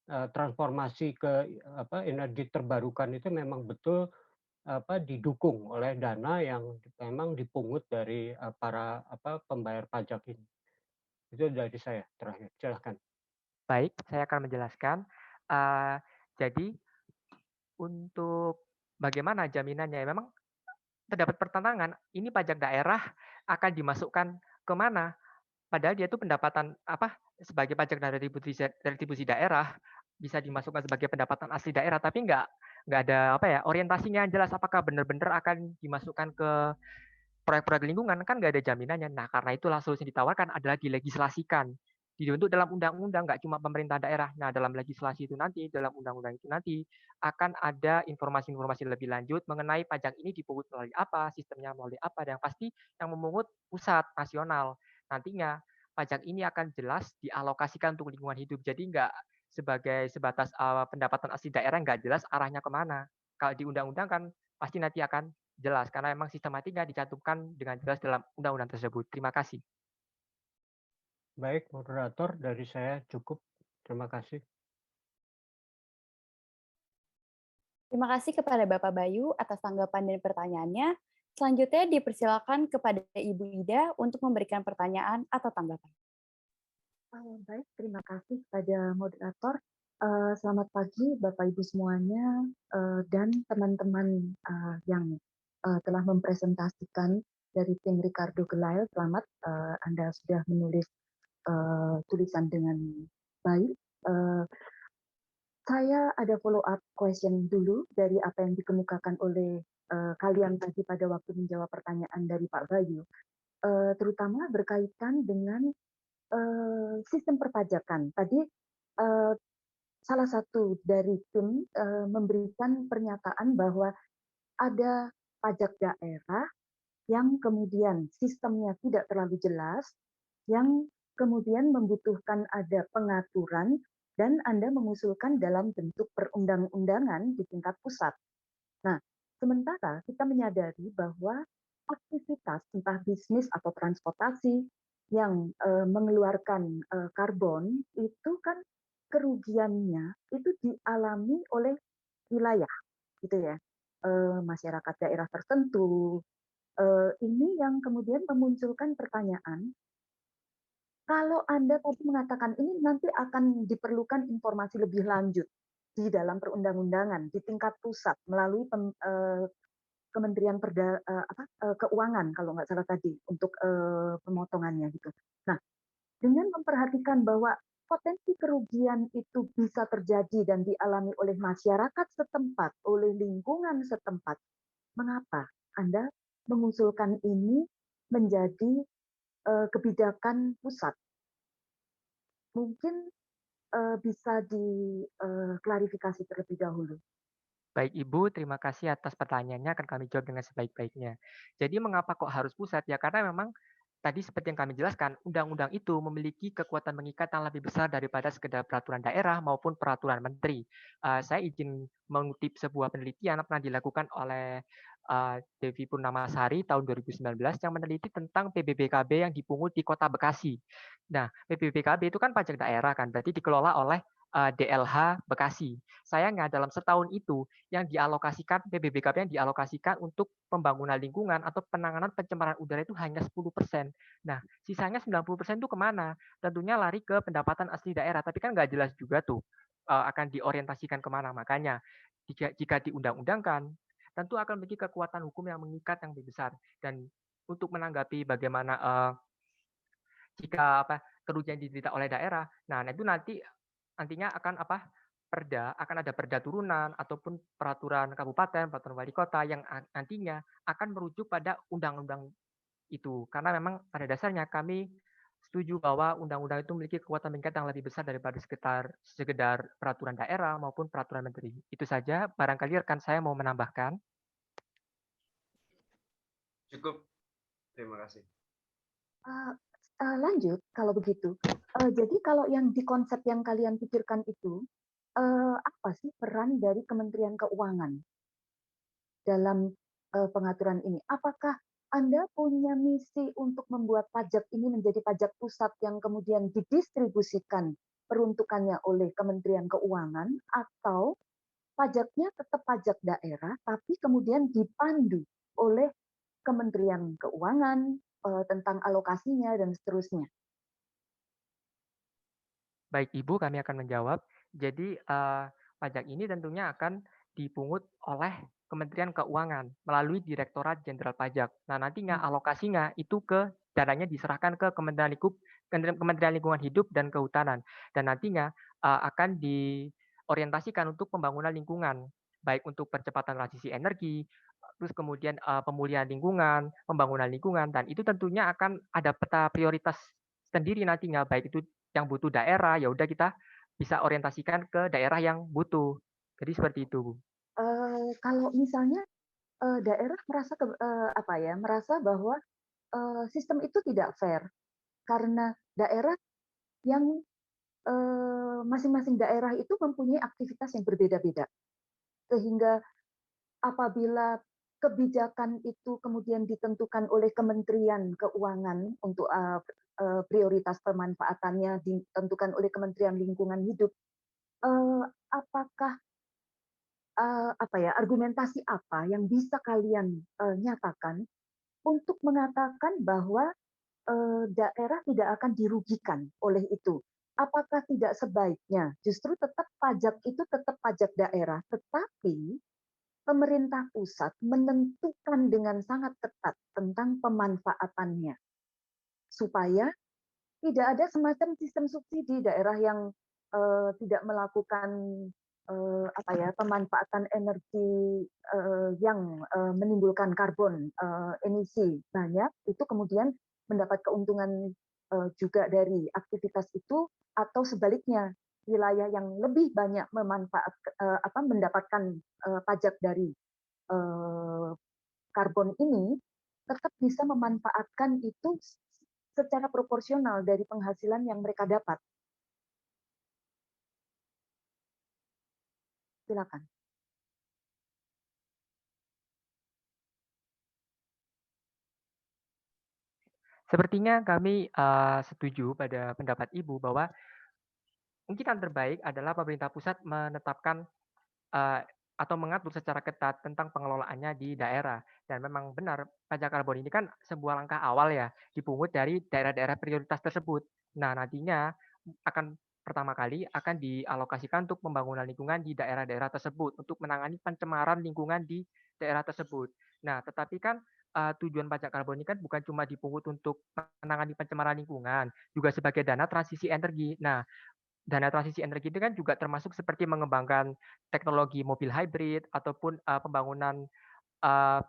transformasi ke energi terbarukan itu memang betul didukung oleh dana yang memang dipungut dari para pembayar pajak ini. Itu dari saya terakhir. Silahkan. Baik, saya akan menjelaskan. Jadi untuk bagaimana jaminannya, memang terdapat pertentangan. Ini pajak daerah akan dimasukkan ke mana? Padahal dia itu pendapatan sebagai pajak dari retribusi daerah bisa dimasukkan sebagai pendapatan asli daerah, tapi nggak ada orientasinya yang jelas apakah benar-benar akan dimasukkan ke proyek-proyek lingkungan, kan nggak ada jaminannya. Nah, karena itulah solusi yang ditawarkan adalah dilegislasikan. Dibentuk dalam undang-undang, nggak cuma pemerintah daerah. Nah, dalam legislasi itu nanti, dalam undang-undang itu nanti, akan ada informasi-informasi lebih lanjut mengenai pajak ini dipungut melalui apa, sistemnya melalui apa, dan yang pasti yang memungut pusat, nasional. Nantinya, pajak ini akan jelas dialokasikan untuk lingkungan hidup. Jadi nggak sebagai sebatas pendapatan asli daerah, nggak jelas arahnya kemana. Kalau di undang-undang kan pasti nanti akan jelas, karena memang sistematika dicantumkan dengan jelas dalam undang-undang tersebut. Terima kasih. Baik, moderator, dari saya cukup. Terima kasih. Terima kasih kepada Bapak Bayu atas tanggapan dan pertanyaannya. Selanjutnya dipersilakan kepada Ibu Ida untuk memberikan pertanyaan atau tanggapan. Baik, terima kasih kepada moderator. Selamat pagi Bapak Ibu semuanya dan teman-teman yang telah mempresentasikan dari tim Ricardo Gelail. Selamat, Anda sudah menulis tulisan dengan baik. Saya ada follow up question dulu dari apa yang dikemukakan oleh kalian tadi pada waktu menjawab pertanyaan dari Pak Bayu, terutama berkaitan dengan sistem perpajakan. Tadi salah satu dari tim memberikan pernyataan bahwa ada pajak daerah yang kemudian sistemnya tidak terlalu jelas, yang kemudian membutuhkan ada pengaturan dan Anda mengusulkan dalam bentuk perundang-undangan di tingkat pusat. Nah, sementara kita menyadari bahwa aktivitas entah bisnis atau transportasi yang mengeluarkan karbon itu kan kerugiannya itu dialami oleh wilayah, gitu ya, masyarakat daerah tertentu. Ini yang kemudian memunculkan pertanyaan, kalau Anda tadi mengatakan ini nanti akan diperlukan informasi lebih lanjut di dalam perundang-undangan di tingkat pusat melalui Kementerian Keuangan kalau nggak salah tadi untuk pemotongannya gitu. Nah, dengan memperhatikan bahwa potensi kerugian itu bisa terjadi dan dialami oleh masyarakat setempat, oleh lingkungan setempat, mengapa Anda mengusulkan ini menjadi kebijakan pusat? Mungkin bisa diklarifikasi terlebih dahulu. Baik Ibu, terima kasih atas pertanyaannya, akan kami jawab dengan sebaik-baiknya. Jadi mengapa kok harus pusat? Ya karena memang tadi seperti yang kami jelaskan, undang-undang itu memiliki kekuatan mengikat yang lebih besar daripada sekedar peraturan daerah maupun peraturan menteri. Saya izin mengutip sebuah penelitian yang pernah dilakukan oleh Devi Purnamasari tahun 2019 yang meneliti tentang PBBKB yang dipungut di Kota Bekasi. Nah, PBBKB itu kan pajak daerah kan, berarti dikelola oleh DLH Bekasi. Sayangnya dalam setahun itu yang dialokasikan PBBKB yang dialokasikan untuk pembangunan lingkungan atau penanganan pencemaran udara itu hanya 10%. Nah, sisanya 90% itu kemana? Tentunya lari ke pendapatan asli daerah, tapi kan nggak jelas juga tuh akan diorientasikan kemana. Makanya jika diundang-undangkan, tentu akan memiliki kekuatan hukum yang mengikat yang lebih besar. Dan untuk menanggapi bagaimana jika kerugian diderita oleh daerah, nah itu nantinya akan akan ada perda turunan ataupun peraturan kabupaten, peraturan wali kota yang nantinya akan merujuk pada undang-undang itu. Karena memang pada dasarnya kami setuju bahwa undang-undang itu memiliki kekuatan mengikat yang lebih besar daripada sekedar peraturan daerah maupun peraturan menteri. Itu saja, barangkali rekan saya mau menambahkan. Cukup. Terima kasih. Lanjut kalau begitu. Jadi kalau yang di konsep yang kalian pikirkan itu, apa sih peran dari Kementerian Keuangan dalam pengaturan ini? Apakah Anda punya misi untuk membuat pajak ini menjadi pajak pusat yang kemudian didistribusikan peruntukannya oleh Kementerian Keuangan, atau pajaknya tetap pajak daerah, tapi kemudian dipandu oleh Kementerian Keuangan tentang alokasinya dan seterusnya. Baik Ibu, kami akan menjawab. Jadi pajak ini tentunya akan dipungut oleh Kementerian Keuangan melalui Direktorat Jenderal Pajak. Nah, nantinya alokasinya itu dananya diserahkan ke Kementerian Lingkungan Hidup dan Kehutanan. Dan nantinya akan diorientasikan untuk pembangunan lingkungan, baik untuk percepatan transisi energi, terus kemudian pemulihan lingkungan, pembangunan lingkungan, dan itu tentunya akan ada peta prioritas sendiri nantinya, baik itu yang butuh daerah, ya udah kita bisa orientasikan ke daerah yang butuh. Jadi seperti itu, Bu. Kalau misalnya daerah merasa bahwa sistem itu tidak fair karena daerah yang masing-masing daerah itu mempunyai aktivitas yang berbeda-beda, sehingga apabila kebijakan itu kemudian ditentukan oleh Kementerian Keuangan untuk prioritas pemanfaatannya ditentukan oleh Kementerian Lingkungan Hidup, apakah argumentasi apa yang bisa kalian nyatakan untuk mengatakan bahwa daerah tidak akan dirugikan oleh itu? Apakah tidak sebaiknya justru tetap pajak itu tetap pajak daerah, tetapi pemerintah pusat menentukan dengan sangat ketat tentang pemanfaatannya, supaya tidak ada semacam sistem subsidi daerah yang tidak melakukan pemanfaatan energi yang menimbulkan karbon emisi banyak, itu kemudian mendapat keuntungan juga dari aktivitas itu, atau sebaliknya wilayah yang lebih banyak mendapatkan pajak dari karbon ini tetap bisa memanfaatkan itu secara proporsional dari penghasilan yang mereka dapat. Silakan. Sepertinya kami setuju pada pendapat Ibu bahwa mungkin yang terbaik adalah pemerintah pusat menetapkan atau mengatur secara ketat tentang pengelolaannya di daerah. Dan memang benar, pajak karbon ini kan sebuah langkah awal ya, dipungut dari daerah-daerah prioritas tersebut. Nah, nantinya akan pertama kali akan dialokasikan untuk pembangunan lingkungan di daerah-daerah tersebut, untuk menangani pencemaran lingkungan di daerah tersebut. Nah, tetapi kan tujuan pajak karbon ini kan bukan cuma dipungut untuk menangani pencemaran lingkungan, juga sebagai dana transisi energi. Nah, dana transisi energi itu kan juga termasuk seperti mengembangkan teknologi mobil hybrid ataupun pembangunan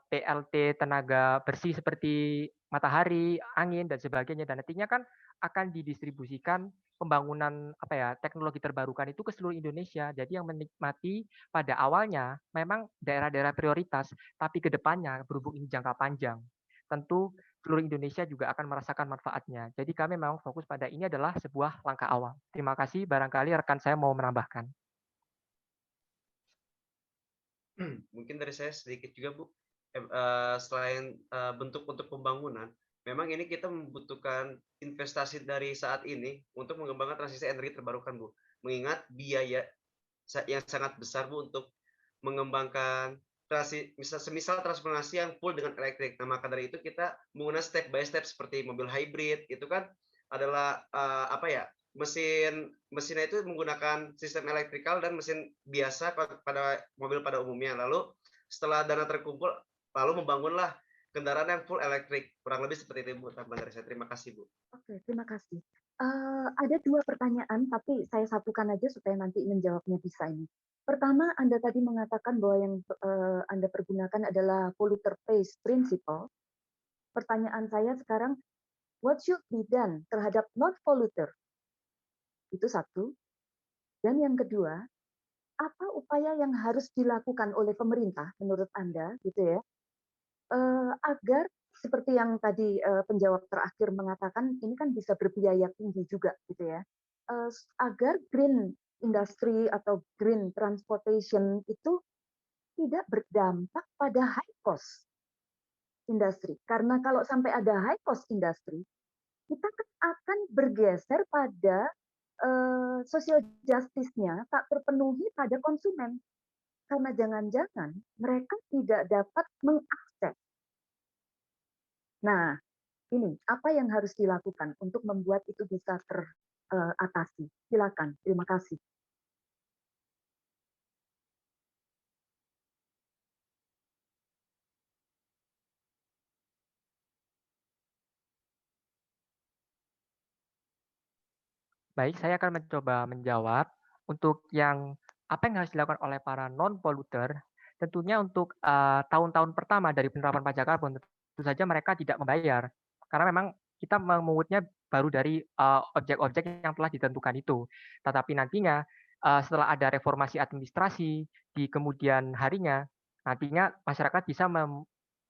PLT tenaga bersih seperti matahari, angin dan sebagainya, dan nantinya kan akan didistribusikan pembangunan teknologi terbarukan itu ke seluruh Indonesia. Jadi yang menikmati pada awalnya memang daerah-daerah prioritas, tapi ke depannya berhubung ini jangka panjang, tentu seluruh Indonesia juga akan merasakan manfaatnya. Jadi kami memang fokus pada ini adalah sebuah langkah awal. Terima kasih, barangkali rekan saya mau menambahkan. Mungkin dari saya sedikit juga, Bu. Selain bentuk untuk pembangunan, memang ini kita membutuhkan investasi dari saat ini untuk mengembangkan transisi energi terbarukan, Bu. Mengingat biaya yang sangat besar, Bu, untuk mengembangkan semisal transformasi yang full dengan elektrik. Nah, maka dari itu kita menggunakan step by step seperti mobil hybrid, itu kan adalah mesinnya itu menggunakan sistem elektrikal dan mesin biasa pada mobil pada umumnya. Lalu setelah dana terkumpul, lalu membangunlah kendaraan yang full elektrik. Kurang lebih seperti itu, Bu, tambahan dari saya. Terima kasih, Bu. Oke, terima kasih. Ada 2 pertanyaan, tapi saya satukan aja supaya nanti menjawabnya bisa ini. Pertama, Anda tadi mengatakan bahwa yang Anda pergunakan adalah polluter pays principle. Pertanyaan saya sekarang, what should be done terhadap non-polluter? Itu satu. Dan yang kedua, apa upaya yang harus dilakukan oleh pemerintah menurut Anda, gitu ya, agar seperti yang tadi penjawab terakhir mengatakan, ini kan bisa berbiaya tinggi juga, gitu ya, agar green industry atau green transportation itu tidak berdampak pada high cost industry. Karena kalau sampai ada high cost industry, kita akan bergeser pada social justice-nya tak terpenuhi pada konsumen. karena jangan-jangan mereka tidak dapat mengakses. Nah, ini apa yang harus dilakukan untuk membuat itu bisa teratasi? Silakan, terima kasih. Baik, saya akan mencoba menjawab. Untuk yang apa yang harus dilakukan oleh para non-polluter, tentunya untuk tahun-tahun pertama dari penerapan pajak karbon, tentu saja mereka tidak membayar. Karena memang kita mengutnya baru dari objek-objek yang telah ditentukan itu. Tetapi nantinya setelah ada reformasi administrasi di kemudian harinya, nantinya masyarakat bisa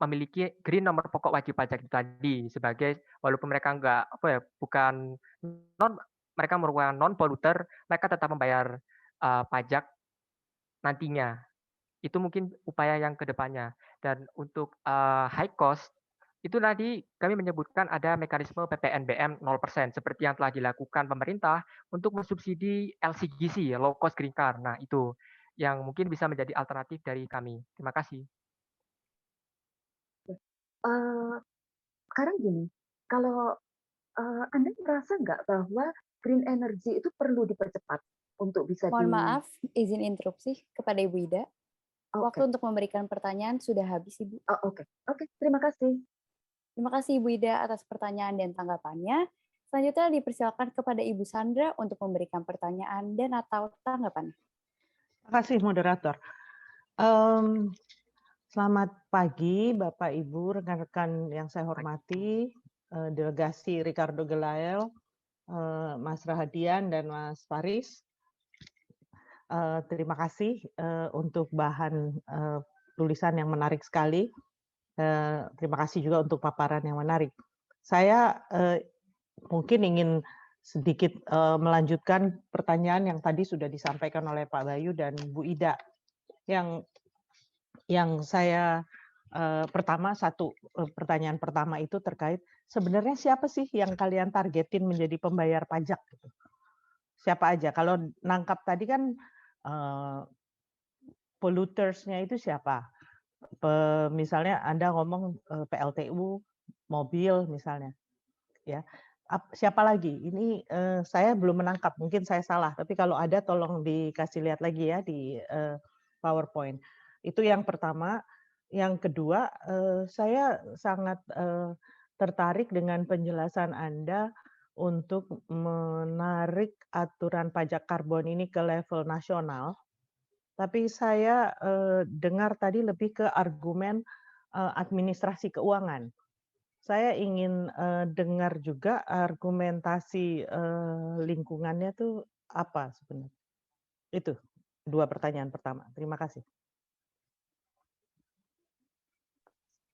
memiliki green nomor pokok wajib pajak itu tadi sebagai walaupun mereka bukan non mereka merupakan non-polluter, mereka tetap membayar pajak nantinya. Itu mungkin upaya yang kedepannya. Dan untuk high cost, itu tadi kami menyebutkan ada mekanisme PPNBM 0%, seperti yang telah dilakukan pemerintah untuk mensubsidi LCGC, low cost green car. Nah, itu yang mungkin bisa menjadi alternatif dari kami. Terima kasih. Sekarang gini, kalau Anda merasa nggak bahwa green energy itu perlu dipercepat untuk bisa Mohon maaf, izin interupsi kepada Ibu Ida. Oke. Waktu untuk memberikan pertanyaan sudah habis, Ibu. Oke, terima kasih. Terima kasih Ibu Ida atas pertanyaan dan tanggapannya. Selanjutnya dipersilakan kepada Ibu Sandra untuk memberikan pertanyaan dan atau tanggapan. Terima kasih moderator. Selamat pagi Bapak Ibu, rekan-rekan yang saya hormati, delegasi Ricardo Gelael, Mas Rahadian dan Mas Faris. Terima kasih untuk bahan tulisan yang menarik sekali. Terima kasih juga untuk paparan yang menarik. Saya mungkin ingin sedikit melanjutkan pertanyaan yang tadi sudah disampaikan oleh Pak Bayu dan Bu Ida. Yang saya pertanyaan pertama itu terkait sebenarnya siapa sih yang kalian targetin menjadi pembayar pajak? Siapa aja? Kalau nangkap tadi kan pollutersnya itu siapa? Misalnya Anda ngomong PLTU, mobil misalnya, ya. Siapa lagi? Ini saya belum menangkap, mungkin saya salah. Tapi kalau ada tolong dikasih lihat lagi ya di PowerPoint. Itu yang pertama. Yang kedua, saya sangat tertarik dengan penjelasan Anda untuk menarik aturan pajak karbon ini ke level nasional. Tapi saya dengar tadi lebih ke argumen administrasi keuangan. Saya ingin dengar juga argumentasi lingkungannya tuh apa sebenarnya. Itu 2 pertanyaan pertama. Terima kasih.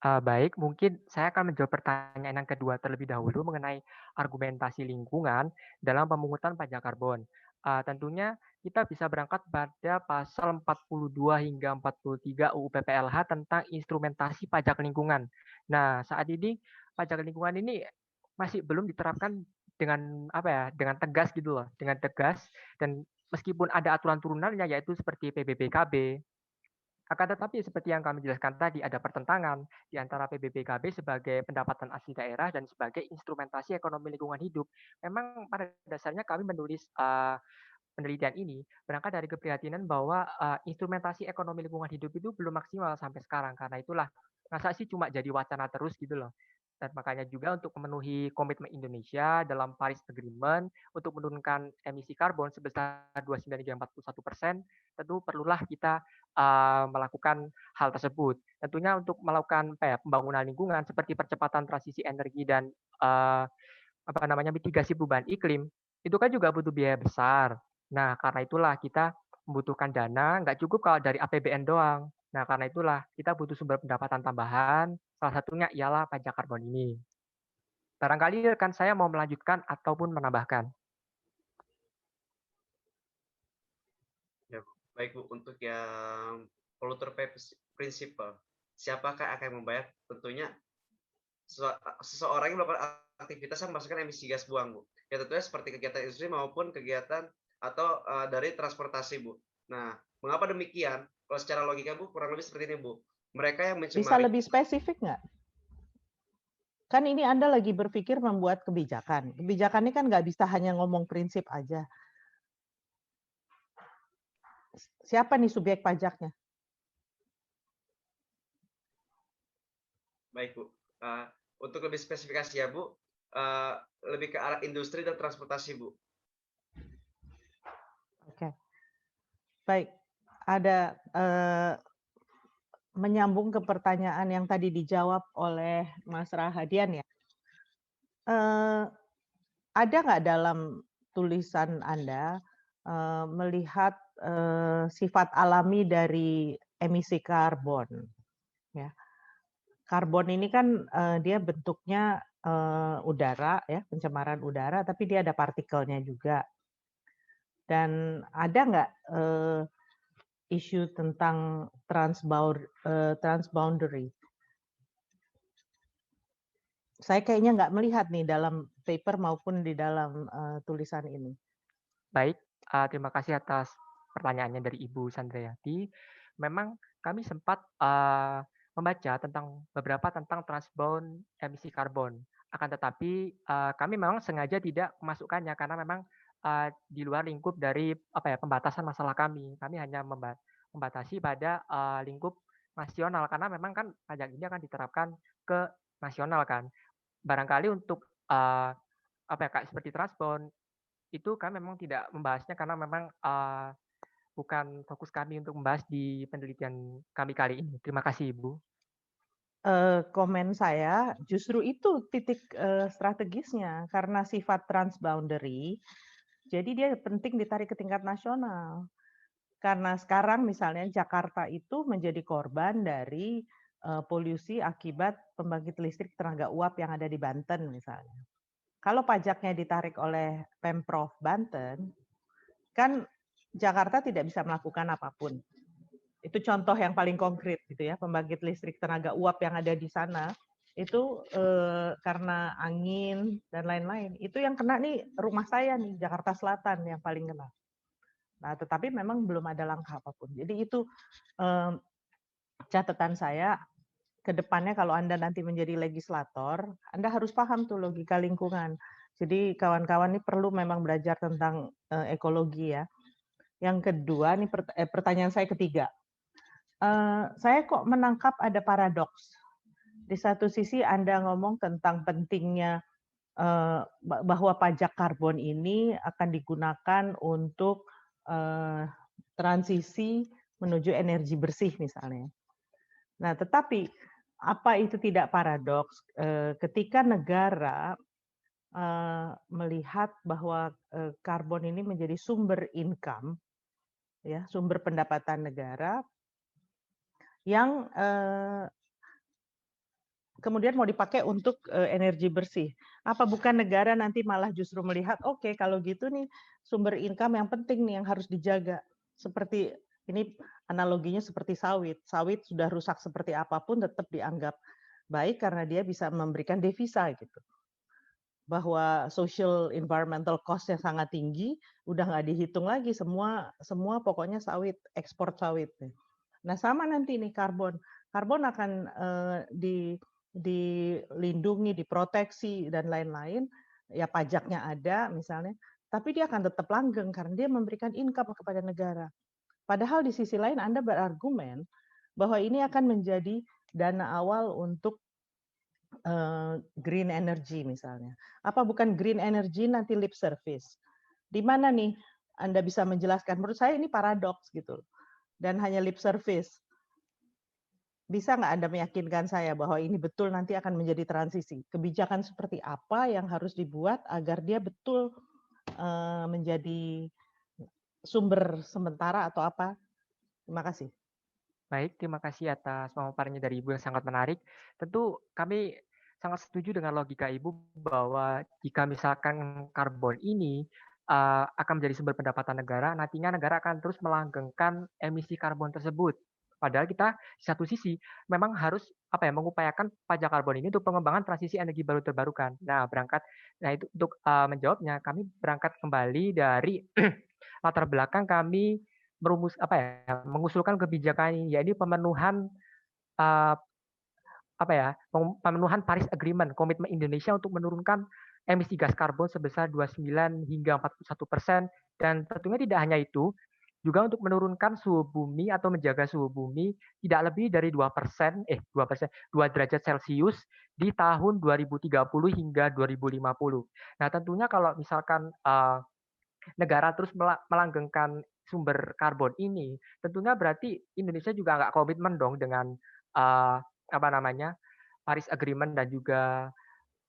Baik, mungkin saya akan menjawab pertanyaan yang kedua terlebih dahulu mengenai argumentasi lingkungan dalam pemungutan pajak karbon. Tentunya kita bisa berangkat pada pasal 42 hingga 43 UU PPLH tentang instrumentasi pajak lingkungan. Nah, saat ini pajak lingkungan ini masih belum diterapkan dengan dengan tegas gitu loh, dengan tegas, dan meskipun ada aturan turunannya yaitu seperti PBBKB. Akan tetapi seperti yang kami jelaskan tadi, ada pertentangan di antara PBBKB sebagai pendapatan asli daerah dan sebagai instrumentasi ekonomi lingkungan hidup. Memang pada dasarnya kami menulis penelitian ini berangkat dari keprihatinan bahwa instrumentasi ekonomi lingkungan hidup itu belum maksimal sampai sekarang. Karena itulah, masa sih cuma jadi wacana terus gitu loh. Dan makanya juga untuk memenuhi komitmen Indonesia dalam Paris Agreement untuk menurunkan emisi karbon sebesar 29,41%, tentu perlulah kita melakukan hal tersebut. Tentunya untuk melakukan pembangunan lingkungan seperti percepatan transisi energi dan mitigasi perubahan iklim, itu kan juga butuh biaya besar. Nah, karena itulah kita membutuhkan dana, nggak cukup kalau dari APBN doang. Nah, karena itulah kita butuh sumber pendapatan tambahan, salah satunya ialah pajak karbon ini. Barangkali rekan saya mau melanjutkan ataupun menambahkan. Ya, baik Bu, untuk yang polluter pay principle, siapakah akan membayar? Tentunya seseorang yang melakukan aktivitas yang menghasilkan emisi gas buang, Bu. Ya tentunya seperti kegiatan industri maupun kegiatan atau dari transportasi, Bu. Nah, Mengapa demikian? Kalau secara logika Bu, kurang lebih seperti ini Bu. Mereka yang Bisa mencemari. lebih spesifik nggak? Kan ini Anda lagi berpikir membuat kebijakan. Kebijakan ini kan nggak bisa hanya ngomong prinsip aja. Siapa nih subjek pajaknya? Baik Bu. Untuk lebih spesifikasi ya Bu, lebih ke arah industri dan transportasi Bu. Oke. Baik. Ada menyambung ke pertanyaan yang tadi dijawab oleh Mas Rahadian ya. Ada nggak dalam tulisan Anda melihat sifat alami dari emisi karbon? Ya. Karbon ini kan dia bentuknya udara ya, pencemaran udara, tapi dia ada partikelnya juga. Dan ada nggak isu tentang transboundary? Saya kayaknya nggak melihat nih dalam paper maupun di dalam tulisan ini. Baik, terima kasih atas pertanyaannya dari Ibu Sandriati. Memang kami sempat membaca beberapa tentang transbound emisi karbon. Akan tetapi kami memang sengaja tidak memasukkannya karena memang di luar lingkup dari pembatasan masalah kami. Kami hanya membatasi pada lingkup nasional karena memang kan pajak ini akan diterapkan ke nasional kan. Barangkali untuk seperti transbound itu kami memang tidak membahasnya karena memang bukan fokus kami untuk membahas di penelitian kami kali ini. Terima kasih Ibu. Komen saya justru itu titik strategisnya karena sifat transboundary. Jadi dia penting ditarik ke tingkat nasional. Karena sekarang misalnya Jakarta itu menjadi korban dari polusi akibat pembangkit listrik tenaga uap yang ada di Banten misalnya. Kalau pajaknya ditarik oleh Pemprov Banten, kan Jakarta tidak bisa melakukan apapun. Itu contoh yang paling konkret gitu ya, pembangkit listrik tenaga uap yang ada di sana itu karena angin dan lain-lain. Itu yang kena nih rumah saya nih, Jakarta Selatan yang paling kena. Nah, tetapi memang belum ada langkah apapun. Jadi itu catatan saya ke depannya kalau Anda nanti menjadi legislator, Anda harus paham tuh logika lingkungan. Jadi kawan-kawan ini perlu memang belajar tentang ekologi ya. Yang kedua, ini pertanyaan saya ketiga. Saya kok menangkap ada paradoks. Di satu sisi Anda ngomong tentang pentingnya bahwa pajak karbon ini akan digunakan untuk transisi menuju energi bersih misalnya. Nah, tetapi apa itu tidak paradoks ketika negara melihat bahwa karbon ini menjadi sumber income, ya, sumber pendapatan negara yang kemudian mau dipakai untuk energi bersih. Apa bukan negara nanti malah justru melihat, oke, kalau gitu nih sumber income yang penting nih yang harus dijaga. Seperti ini analoginya seperti sawit. Sawit sudah rusak seperti apapun tetap dianggap baik karena dia bisa memberikan devisa gitu. Bahwa social environmental cost yang sangat tinggi udah nggak dihitung lagi, semua pokoknya sawit, ekspor sawit. Nah, sama nanti nih karbon akan dilindungi, diproteksi dan lain-lain, ya pajaknya ada misalnya, tapi dia akan tetap langgeng karena dia memberikan income kepada negara. Padahal di sisi lain Anda berargumen bahwa ini akan menjadi dana awal untuk green energy misalnya. Apa bukan green energy nanti lip service? Di mana nih Anda bisa menjelaskan? Menurut saya ini paradoks gitu. Dan hanya lip service. Bisa nggak Anda meyakinkan saya bahwa ini betul nanti akan menjadi transisi? Kebijakan seperti apa yang harus dibuat agar dia betul menjadi sumber sementara atau apa? Terima kasih. Baik, terima kasih atas pemaparannya dari Ibu yang sangat menarik. Tentu kami sangat setuju dengan logika Ibu bahwa jika misalkan karbon ini akan menjadi sumber pendapatan negara, nantinya negara akan terus melanggengkan emisi karbon tersebut. Padahal kita di satu sisi memang harus mengupayakan pajak karbon ini untuk pengembangan transisi energi baru terbarukan. Nah, itu untuk menjawabnya kami berangkat kembali dari latar belakang kami mengusulkan kebijakan ini, yaitu pemenuhan pemenuhan Paris Agreement, komitmen Indonesia untuk menurunkan emisi gas karbon sebesar 29 hingga 41%, dan tentunya tidak hanya itu, juga untuk menurunkan suhu bumi atau menjaga suhu bumi tidak lebih dari 2 derajat Celcius di tahun 2030 hingga 2050. Nah, tentunya kalau misalkan negara terus melanggengkan sumber karbon ini, tentunya berarti Indonesia juga nggak komitmen dong dengan Paris Agreement dan juga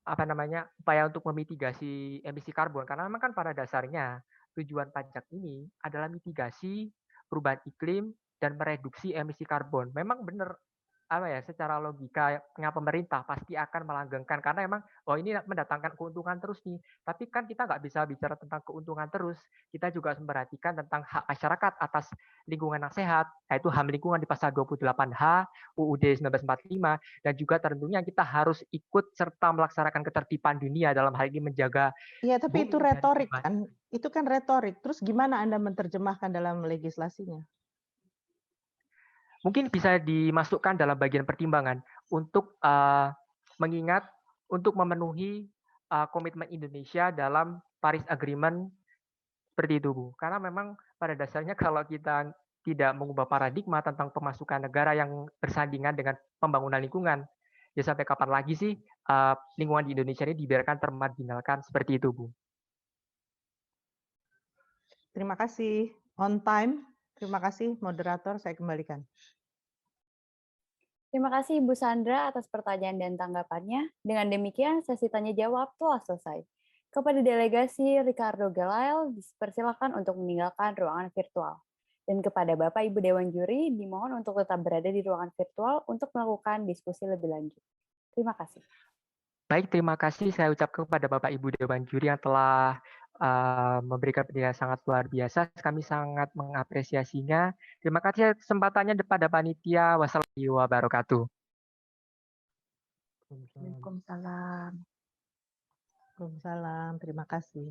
upaya untuk memitigasi emisi karbon, karena memang kan pada dasarnya tujuan pajak ini adalah mitigasi perubahan iklim dan mereduksi emisi karbon. Memang benar secara logikanya pemerintah pasti akan melanggengkan, karena memang ini mendatangkan keuntungan terus nih. Tapi kan kita nggak bisa bicara tentang keuntungan terus. Kita juga harus memperhatikan tentang hak masyarakat atas lingkungan yang sehat, yaitu HAM lingkungan di pasal 28H UUD 1945, dan juga tentunya kita harus ikut serta melaksanakan ketertiban dunia dalam hal ini menjaga. Iya, tapi itu bumi dari retorik perubahan. kan? Itu kan retorik. Terus gimana Anda menerjemahkan dalam legislasinya? Mungkin bisa dimasukkan dalam bagian pertimbangan untuk mengingat untuk memenuhi komitmen Indonesia dalam Paris Agreement seperti itu, Bu. Karena memang pada dasarnya kalau kita tidak mengubah paradigma tentang pemasukan negara yang bersandingan dengan pembangunan lingkungan, ya sampai kapan lagi sih lingkungan di Indonesia ini dibiarkan termarginalkan seperti itu, Bu. Terima kasih. On time. Terima kasih, moderator. Saya kembalikan. Terima kasih Ibu Sandra atas pertanyaan dan tanggapannya. Dengan demikian, sesi tanya-jawab telah selesai. Kepada delegasi Ricardo Gelael, dipersilakan untuk meninggalkan ruangan virtual. Dan kepada Bapak Ibu Dewan Juri, dimohon untuk tetap berada di ruangan virtual untuk melakukan diskusi lebih lanjut. Terima kasih. Baik, terima kasih saya ucapkan kepada Bapak Ibu Dewan Juri yang telah memberikan penjelasan sangat luar biasa. Kami sangat mengapresiasinya. Terima kasih kesempatannya kepada panitia. Wassalamualaikum warahmatullahi wabarakatuh. Waalaikumsalam. Waalaikumsalam. Terima kasih.